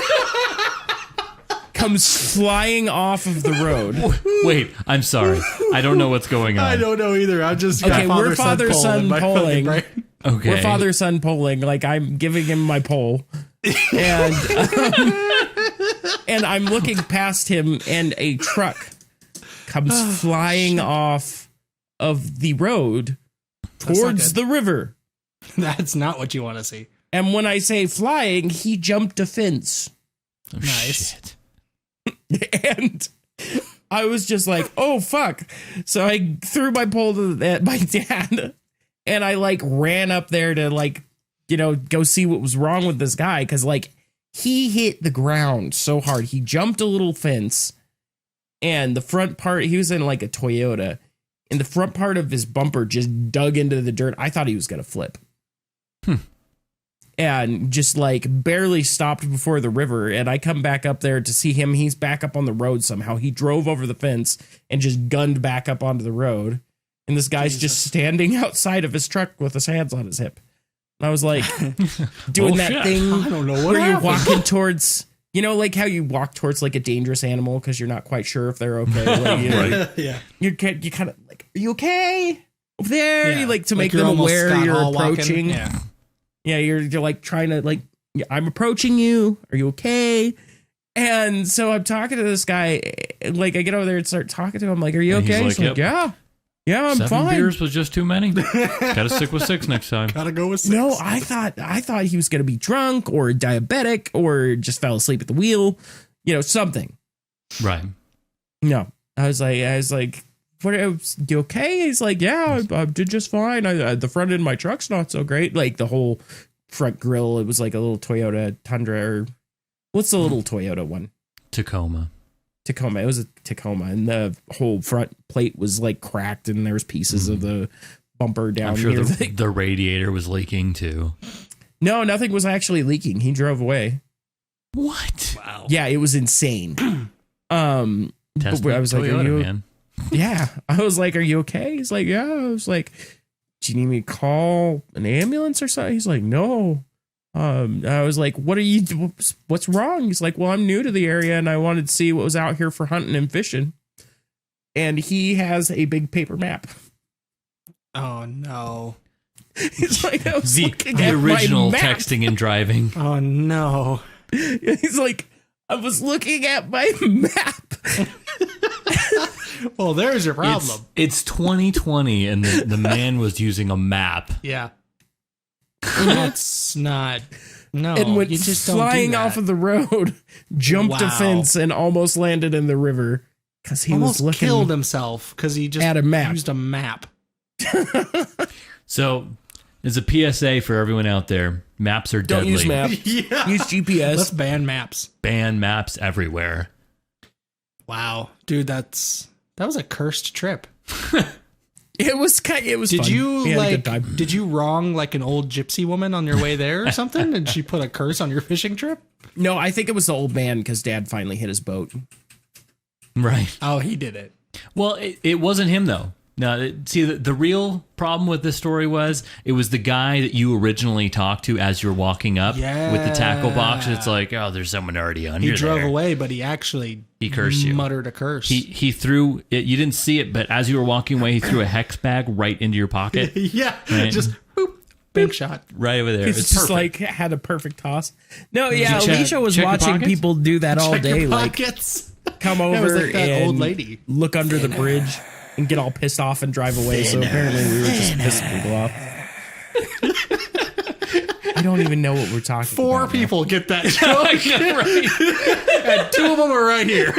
comes flying off of the road. Wait, I'm sorry. I don't know what's going on. I don't know either. I'm just okay. We're father-son pulling. Okay. We're father-son polling. Like, I'm giving him my pole. And and I'm looking past him, and a truck comes flying off of the road towards the river. That's not what you want to see. And when I say flying, he jumped a fence. Oh, nice. Shit. And I was just like, oh, fuck. So I threw my pole to my dad. And I like ran up there to like, go see what was wrong with this guy. Cause like he hit the ground so hard. He jumped a little fence, and the front part, he was in like a Toyota, and the front part of his bumper just dug into the dirt. I thought he was going to flip. And just like barely stopped before the river. And I come back up there to see him. He's back up on the road somehow. He drove over the fence and just gunned back up onto the road. And this guy's just standing outside of his truck with his hands on his hip. And I was like, doing that thing I don't know what where happened. you're walking towards, like how you walk towards like a dangerous animal because you're not quite sure if they're okay. Like, Right. Yeah. You kind of like, are you okay over there? Yeah. You like to Like make them aware Scott you're Hall approaching. walking. Yeah. You're like trying to like, I'm approaching you. Are you okay? And so I'm talking to this guy. Like I get over there and start talking to him. Like, are you And he's okay? like, He's like, yep. Yeah, I'm 7 fine. beers was just too many. Gotta stick with 6 next time. Gotta go with 6. No, I thought he was gonna be drunk or diabetic or just fell asleep at the wheel, something. Right. No, I was like, what? You okay? He's like, yeah, I did just fine. The front end of my truck's not so great. Like the whole front grille, it was like a little Toyota Tundra, or what's the little Toyota one? Tacoma. It was a Tacoma, and the whole front plate was like cracked, and there was pieces of the bumper down. I'm sure here. the radiator was leaking too. No, nothing was actually leaking. He drove away. What? Wow. Yeah, it was insane. But I was like, Toyota, man. Yeah. I was like, are you okay? He's like, yeah. I was like, do you need me to call an ambulance or something? He's like, no. I was like, what's wrong? He's like, well, I'm new to the area and I wanted to see what was out here for hunting and fishing. And he has a big paper map. Oh no. He's like, I was looking the at original my map. texting and driving. Oh no. He's like, I was looking at my map. Well, there's your problem. It's 2020 and the man was using a map. Yeah. That's not. No, And went you just flying don't do that. off of the road, jumped a Wow. fence, and almost landed in the river because he Almost was looking killed himself because he just at a map. used a map. So, as a PSA for everyone out there, maps are Don't deadly. use map. Yeah. Use GPS. Let's ban maps. Ban maps everywhere. Wow, dude, that was a cursed trip. It was fun. Did you We had a good time. Did you wrong like an old gypsy woman on your way there or something? Did she put a curse on your fishing trip? No, I think it was the old man because Dad finally hit his boat. Right. Oh, he did it. Well, it wasn't him though. No, see, the real problem with this story was it was the guy that you originally talked to as you're walking up with the tackle box. It's like, oh, there's someone already under there. He drove away, but he cursed you. Muttered a curse. He threw it. You didn't see it, but as you were walking away, he threw a hex bag right into your pocket. Yeah, right? just boop, big shot right over there. It's just perfect. like had a perfect toss. No, yeah, check- Alicia was check your watching pockets? people do that all Check day. your Like pockets. come it was over like that and old lady. look under the bridge and get all pissed off and drive away. So apparently we were just pissing people off. I don't even know what we're talking Four about. now. people get that joke, and two of them are right here.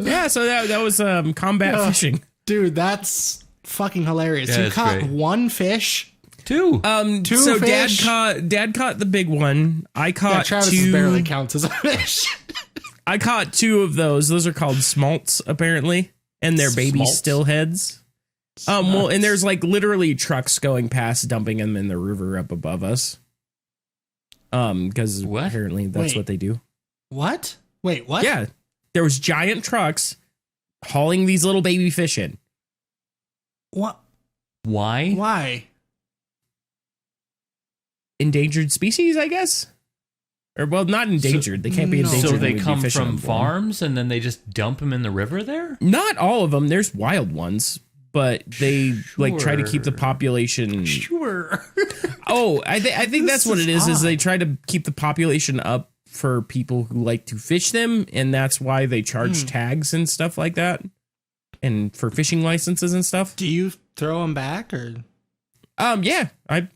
Yeah, so that was combat fishing. Dude, that's fucking hilarious. Yeah, You that's caught great. one fish. Two. Two So fish? Dad caught the big one. I Yeah, caught Travis two. barely counts as a fish. I caught two of those. Those are called smolts, apparently, and they're baby Smolts? stillheads. Well, and there's like literally trucks going past, dumping them in the river up above us. Because What? apparently that's Wait. what they do. What? Wait, what? Yeah, there was giant trucks hauling these little baby fish in. What? Why? Why? Endangered species, I guess. Or well, not endangered. They can't be no. endangered. So when they we'd be come fishing from them for 'em. farms and then they just dump them in the river there? Not all of them. There's wild ones, but they like try to keep the Sure. population. Sure. Oh, I think that's This what is it is. Is odd. they try to keep the population up for people who like to fish them, and that's why they charge tags and stuff like that, and for fishing licenses and stuff. Do you throw them back or? Yeah,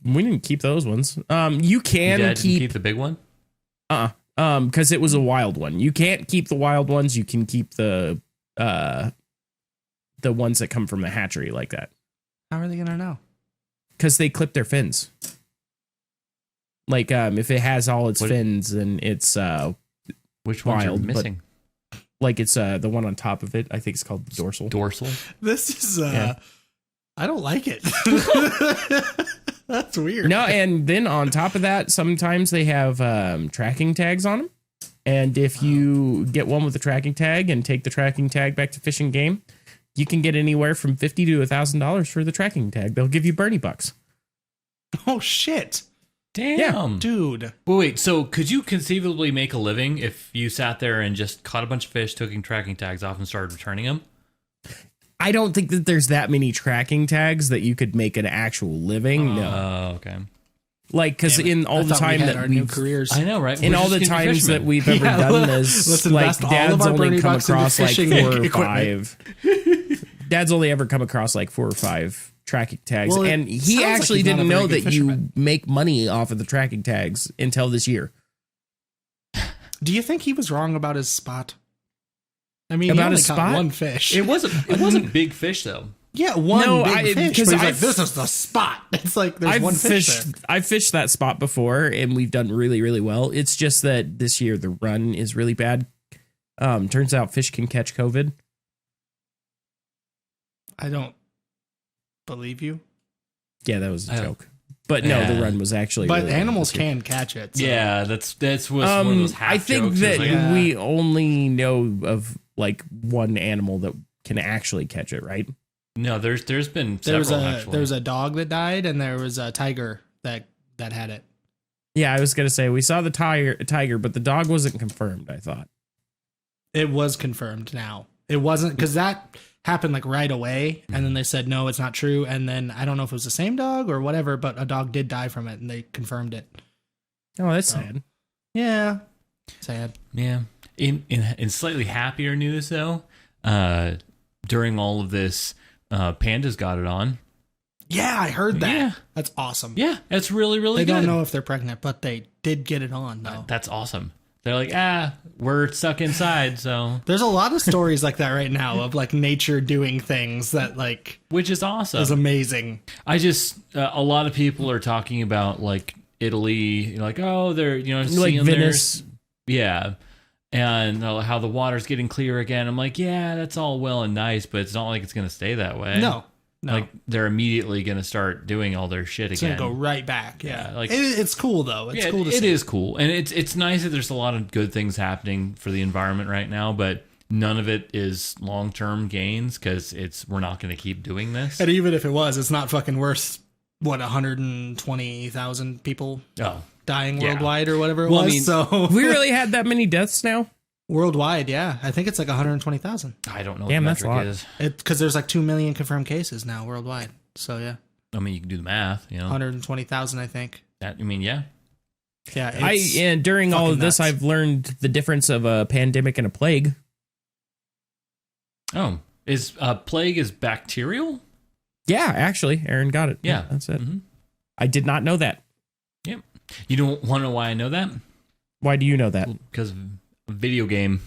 we didn't keep those ones. You can Dad didn't keep keep the big one? because it was a wild one. You can't keep the wild ones. You can keep the ones that come from the hatchery like that How are they gonna know? because they clip their fins. Like if it has all its What- fins, and it's Which ones are Wild, but- missing? like it's the one on top of it. I think it's called the dorsal. Dorsal? This is Yeah. I don't like it. That's weird. No, and then on top of that, sometimes they have tracking tags on them. And if you get one with a tracking tag and take the tracking tag back to Fish and Game, you can get anywhere from $50 to $1,000 for the tracking tag. They'll give you Burnie Bucks. Oh shit, Damn. dude. Wait, so could you conceivably make a living if you sat there and just caught a bunch of fish, took tracking tags off, and started returning them? I don't think that there's that many tracking tags that you could make an actual living. No, Oh, okay. like because in all I the thought time we had that our new we've careers. I know, right? in We're all just the gonna be times that fishermen. we've ever Yeah, done let's this, invest like all of Dad's our only Burnie come Bucks into across like fishing 4 or equipment. 5. Dad's only ever come across like 4 or 5 tracking tags, Well, it and he sounds like actually he's not a didn't very know good that you fisherman. make money off of the tracking tags until this year. Do you think he was wrong about his spot? I mean, About he only his caught spot? one fish. It wasn't big fish, though. Yeah, one No, big fish. because But he's like, I've- this is the spot. It's like there's I've one fish fished, there. I've fished that spot before, and we've done really, really well. It's just that this year the run is really bad. Turns out fish can catch COVID. I don't believe you. Yeah, that was a I don't- joke. But no, the Yeah. run was actually. But really bad animals this year. can catch it. So. Yeah, that's one of those half I think jokes. that It's like, Yeah. we only know of like one animal that can actually catch it, right? no, there's been There several was actually. there was a dog that died, and there was a tiger that had it. Yeah, I was gonna say we saw the tiger, but the dog wasn't confirmed. I thought. It was confirmed now. It wasn't because that happened like right away, and then they said no, it's not true. And then I don't know if it was the same dog or whatever, but a dog did die from it, and they confirmed it. Oh, that's sad. Yeah, sad. Yeah. In slightly happier news though, during all of this, Panda's got it on. Yeah, I heard that. Yeah. That's awesome. Yeah, that's really really They good. don't know if they're pregnant, but they did get it on though. That's awesome. They're like, we're stuck inside, so There's a lot of stories like that right now of like nature doing things that like which is awesome. is amazing. I just a lot of people are talking about like Italy, like they're Like seeing Venice. yeah, and how the water's getting clear again. I'm like, yeah, that's all well and nice, but it's not like it's gonna stay that way. No, No. Like they're immediately going to start doing all their shit It's again. gonna go right back. Yeah, like it's cool though. It's cool to see. It is cool, and it's nice that there's a lot of good things happening for the environment right now, but none of it is long-term gains because we're not going to keep doing this. And even if it was, it's not fucking worth 120,000 people dying worldwide or whatever it was. I mean, so we really had that many deaths now. Worldwide, yeah. I think it's like 120,000. I don't know Damn, what that's the a lot. metric is. Because there's like 2 million confirmed cases now worldwide. So, yeah. I mean, you can do the math, 120,000, I think. Yeah. Yeah. And during all of this, nuts. I've learned the difference of a pandemic and a plague. Oh, is plague is bacterial? Yeah, actually, Aaron got it. Yeah. That's it. Mm-hmm. I did not know that. Yep. You don't want to know why I know that? Why do you know that? Because video game,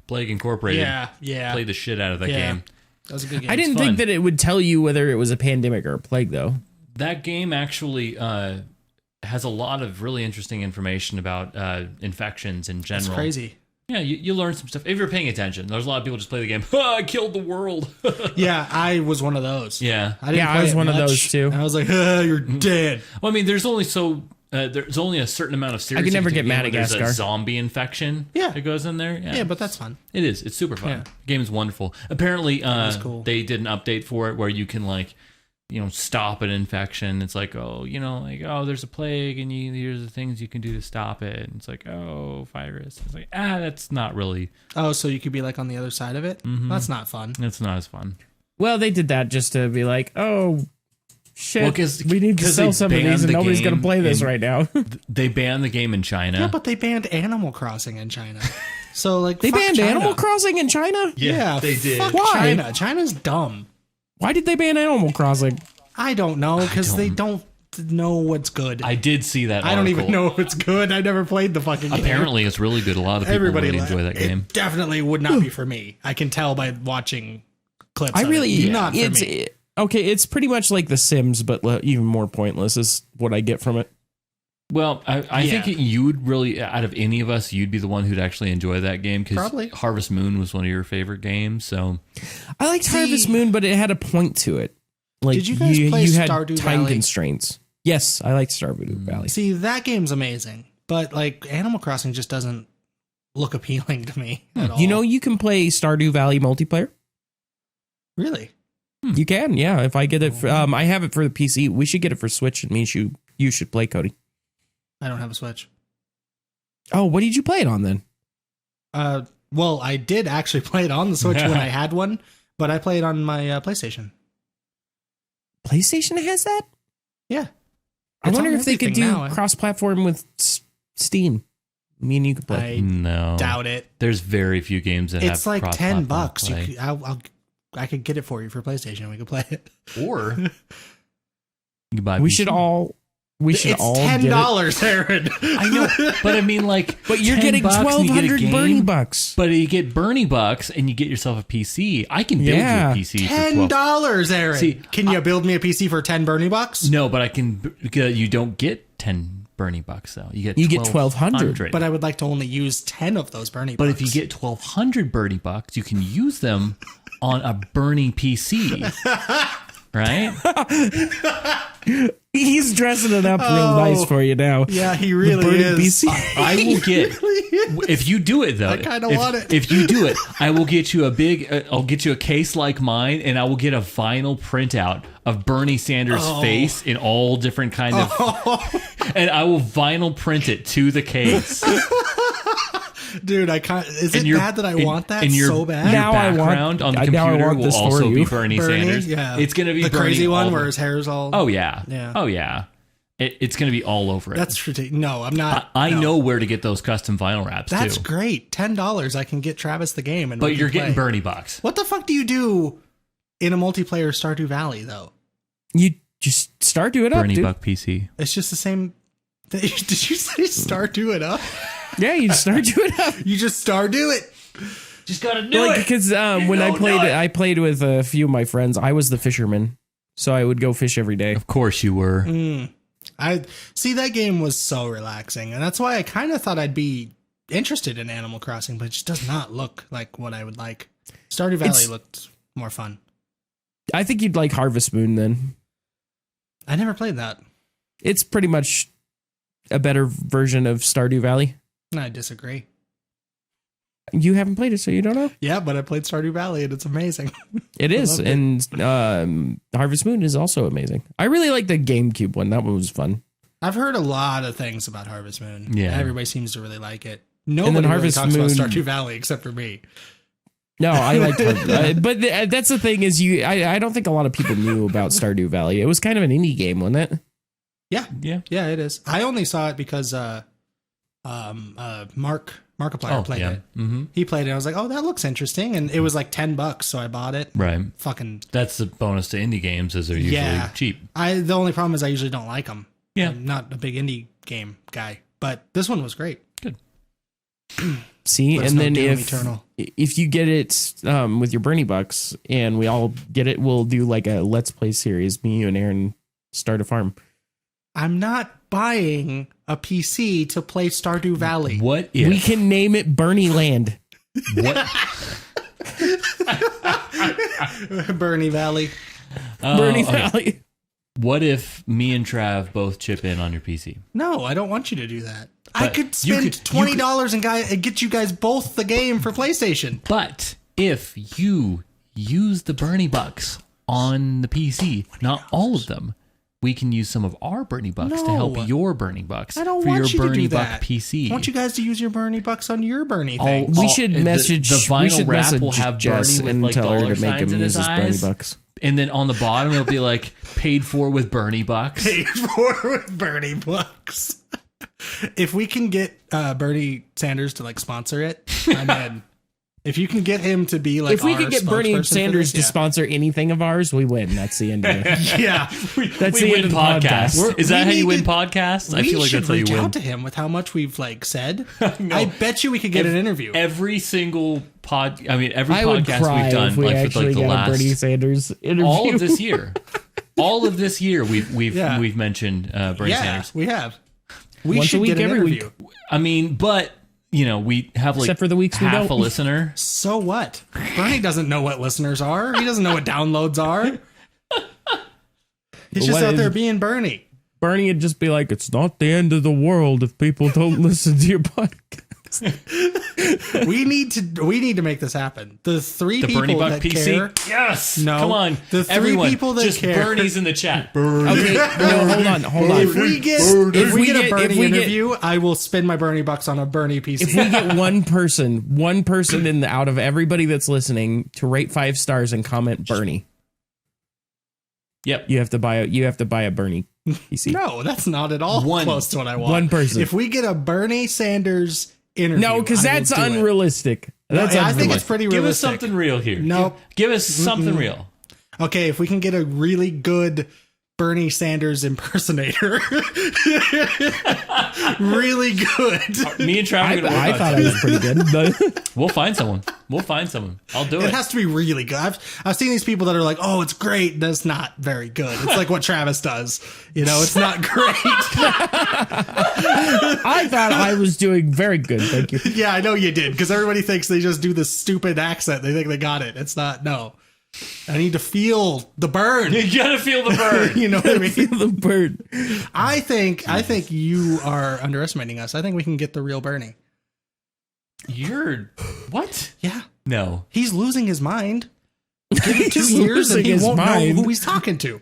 Plague Incorporated. Yeah. Played the shit out of that game. That was a good game. I didn't fun. think that it would tell you whether it was a pandemic or a plague, though. That game actually has a lot of really interesting information about infections in general. That's crazy. Yeah, you learn some stuff if you're paying attention. There's a lot of people just play the game. I killed the world. Yeah, I was one of those. Yeah. I was one of those, too. I was like, you're dead. Well, I mean, there's only a certain amount of series. I can never get There's Madagascar. a zombie infection that goes in there. Yeah, but that's fun. It is. It's super fun. Yeah. The game is wonderful. Apparently, cool. they did an update for it where you can stop an infection. It's like, there's a plague, and here's the things you can do to stop it. And it's like, virus. It's like, that's not really. Oh, so you could be like on the other side of it? Mm-hmm. That's not fun. It's not as fun. Well, they did that just to be like, shit, Well, we need to sell some of these, and nobody's going to play this right now. They banned the game in China. Yeah, but they banned Animal Crossing in China. So they fuck banned China. Animal Crossing in China? Yeah, they did. Fuck Why? China. China's dumb. Why did they ban Animal Crossing? I don't know, because they don't know what's good. I did see that I don't article. even know if it's good. I never played the fucking game. Apparently, it's really good. A lot of people Everybody really enjoy that game. It definitely would not be for me. I can tell by watching clips. I of really, it. Not for it's me. okay. It's pretty much like The Sims, but even more pointless is what I get from it. Well, I think you would really, out of any of us, you'd be the one who'd actually enjoy that game because Probably. Harvest Moon was one of your favorite games. So I liked Harvest Moon, but it had a point to it. Like, Did you guys play you had Stardew time Valley? constraints. Yes, I liked Stardew Valley. See, that game's amazing, but like Animal Crossing just doesn't look appealing to me at all. You know, you can play Stardew Valley multiplayer. Really? You can, yeah. If I get it, I have it for the PC. We should get it for Switch. It means you should play, Cody. I don't have a Switch. Oh, what did you play it on then? Well, I did actually play it on the Switch when I had one, but I played on my PlayStation. PlayStation has that? Yeah. I It's wonder on if they could everything do now. cross-platform with Steam. Me and you could play. I no, doubt it. There's very few games that have It's like cross-platform $10. play. I could get it for you for PlayStation. We could play it. Or you can buy. We PC. should all. We should It's all get it. $10, Aaron. I know, but I mean, like, But you're $10 getting and you get a 1,200 game, Burnie Bucks. But you get Burnie Bucks and you get yourself a PC. I can build Yeah. you a PC for $12. $10, Aaron. See, Can you build me a PC for 10 Burnie Bucks? No, but I can. You don't get 10 Burnie Bucks though. You get 1,200. But I would like to only use 10 of those Burnie Bucks. But if you get 1,200 Burnie Bucks, you can use them on a Burnie PC, right? He's dressing it up real nice for you now. Yeah, he really Burnie is. PC. I will get. If you do it though, I kinda if- want it. If you do it, I will get you a big. I'll get you a case like mine, and I will get a vinyl printout of Bernie Sanders' face in all different kind of, and I will vinyl print it to the case. Dude, I can't. Is it your- bad that I and- want that and your- so bad? Your Now I want- background on the now I computer want will this for also be you. Bernie Sanders. Yeah. It's going to be the Bernie crazy one all where over- his hair's all. Oh yeah. Yeah. Oh yeah. It's going to be all over it. That's ridiculous. No, I'm not. I no. know where to get those custom vinyl wraps That's too. great. $10. I can get Travis the game, and But we you're can getting play. Bernie Bucks. What the fuck do you do in a multiplayer Stardew Valley though? You just start doing it up, Bernie dude. Buck PC. It's just the same. Did you say Stardew it up? Yeah, you just start doing it up. You just Stardew it. Just gotta do Like, because when I played with a few of my friends, I was the fisherman, so I would go fish every day. Of course you were. I see that game was so relaxing, and that's why I kind of thought I'd be interested in Animal Crossing, but it just does not look like what I would like. Stardew Valley looked more fun. I think you'd like Harvest Moon then. I never played that. It's pretty much a better version of Stardew Valley. I disagree. You haven't played it, so you don't know? Yeah, but I played Stardew Valley, and it's amazing. It is, and Harvest Moon is also amazing. I really like the GameCube one. That one was fun. I've heard a lot of things about Harvest Moon. Yeah. Everybody seems to really like it. Nobody really talks about Stardew Valley except for me. No, I liked Harvest but that's the thing is I don't think a lot of people knew about Stardew Valley. It was kind of an indie game, wasn't it? Yeah. Yeah. Yeah, it is. I only saw it because Markiplier played it. Mm-hmm. He played it. I was like, oh, that looks interesting. And it was like $10, so I bought it. Right. Fucking. That's the bonus to indie games is they're usually cheap. The only problem is I usually don't like them. Yeah. I'm not a big indie game guy, but this one was great. Good. See, and then Eternal. if you get it with your Burnie Bucks and we all get it, we'll do like a Let's Play series. Me, you, and Aaron start a farm. I'm not buying a PC to play Stardew Valley. What if we can name it Burnie Land? What? Burnie Valley. Burnie Valley. What if me and Trav both chip in on your PC? No, I don't want you to do that. I But could spend $20 and get you guys both the game for PlayStation. But if you use the Burnie Bucks on the PC, not all of them, we can use some of our Burnie Bucks to help your Burnie Bucks I don't for want your you to Burnie do Buck that. PC. I want you guys to use your Burnie Bucks on your Burnie thing. We should message the vinyl we should wrap message will have Jess Burnie with and like tell her dollar to make signs him in use his his Burnie eyes. Bucks. And then on the bottom it'll be like paid for with Burnie Bucks. Paid for with Burnie Bucks. If we can get Bernie Sanders to like sponsor it, I'm in. If you can get him to be like, If we our could get Bernie spokesperson for Sanders this, to sponsor anything of ours, we win. That's the end of it. yeah, That's We the win end of the podcasts. podcast. Is that how we you win need to- podcasts? I we feel like should that's how you reach win. out to him with how much we've like said. I bet you we could get an interview. Every single every I would podcast cry we've done if we like for actually like the got a Bernie last Sanders interview. all of this year. All of this year Yeah. we've mentioned Bernie yeah, Sanders. we have. We Once a should week, get an every week. interview. I mean, but you know, we have like Except for the weeks we half don't. a listener. So what? Bernie doesn't know what listeners are. He doesn't know what downloads are. He's just What out is- there being Bernie. Bernie would just be like, "It's not the end of the world if people don't listen to your podcast." We need to make this happen. The three The people Bernie Buck that PC. care. Yes. No. Come on. The three Everyone, people that just care. Bernie's in the chat. Okay, no, hold on. If we get If we a get- Bernie if we get- interview, I will spend my Bernie bucks on a Bernie PC. If we get one person in the out of everybody that's listening to rate 5 stars and comment Bernie, Yep. you have to buy a Bernie PC. No, that's not at all One. close to what I want. One person. If we get a Bernie Sanders interview, No, because I will that's do it. unrealistic. That's I think unrealistic. it's pretty Give us realistic. something real here. Nope. Give us something real. Okay, if we can get a really good Bernie Sanders impersonator, really good. Me and Travis are gonna work I on thought it. I was pretty good. But We'll find someone. I'll do It it. has to be really good. I've seen these people that are like, oh, it's great. That's not very good. It's like what Travis does. You know, it's not great. I thought I was doing very good. Thank you. Yeah, I know you did, because everybody thinks they just do this stupid accent. They think they got it. It's not. No. I need to feel the burn. You gotta feel the burn. You know what I mean? The bird. I think you are underestimating us. I think we can get the real Bernie. You're what? Yeah. No. He's losing his mind. Give him 2 He's years and losing he his won't mind. know who he's talking to.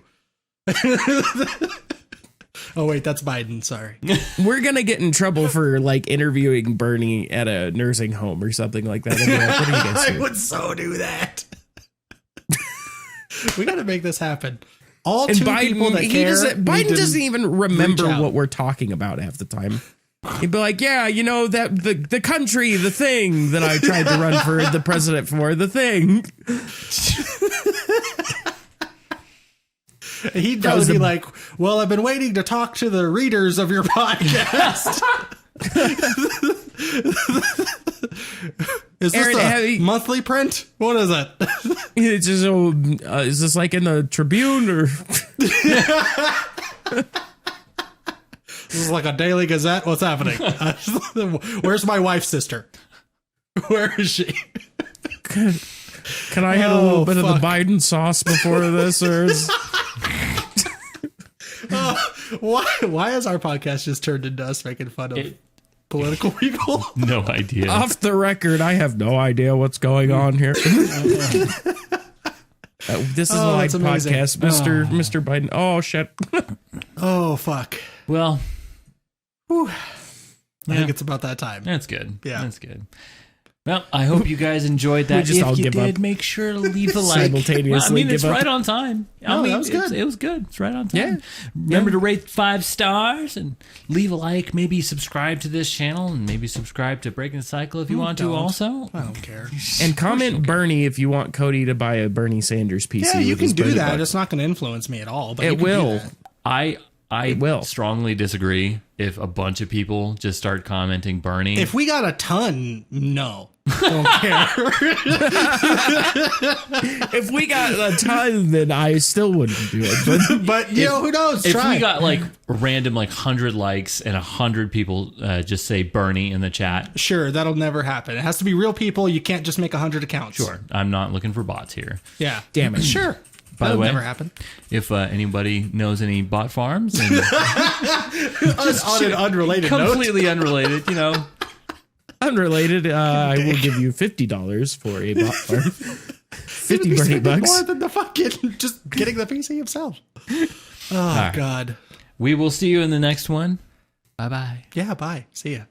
Oh, wait, that's Biden. Sorry. We're gonna get in trouble for like interviewing Bernie at a nursing home or something like that. I'd be like, what are you guys I doing? would so do that. We got to make this happen. All And two people that care. Biden doesn't even remember reach out. what we're talking about half the time. He'd be like, yeah, you know, that the country, the thing that I tried to run for the president for, the thing. He'd probably be like, well, I've been waiting to talk to the readers of your podcast. Is this Aaron, a monthly print? What is it? It's just, is this like in the Tribune or? This is like a Daily Gazette. What's happening? Where's my wife's sister? Where is she? Can I have a little bit of the Biden sauce before this? Or why has our podcast just turned into us making fun of political people? No idea. Off the record, I have no idea what's going on here. This is a live podcast, Mr. Biden. Oh, shit. Oh, fuck. Well, I think it's about that time. That's good. Yeah. That's good. Well, I hope you guys enjoyed that. We just all if you give did, up. make sure to leave a like. Simultaneously it's give up. right on time. No, that was good. It was good. It's right on time. Yeah. Remember to rate 5 stars and leave a like. Maybe subscribe to this channel and maybe subscribe to Breaking the Cycle if you want to also. I don't care. And comment Burnie if you want Cody to buy a Bernie Sanders PC. Yeah, you with can his do Burnie that. Bucks. It's not going to influence me at all. But It will. I will. strongly disagree if a bunch of people just start commenting Bernie. If we got a ton, no. Don't care. If we got a ton, then I still wouldn't do it. But you know, who knows? If Try. we got like random 100 likes and 100 people just say Bernie in the chat. Sure, that'll never happen. It has to be real people. You can't just make 100 accounts. Sure. I'm not looking for bots here. Yeah. Damn it. Sure. By the That'll way, never happen. If anybody knows any bot farms, and On an unrelated note. completely unrelated, you know, Unrelated, I will give you $50 for a bot farm. 50 Burnie Spending Bucks. more than the fucking just getting the PC himself. Oh, right. God. we will see you in the next one. Bye bye. Yeah, bye. See ya.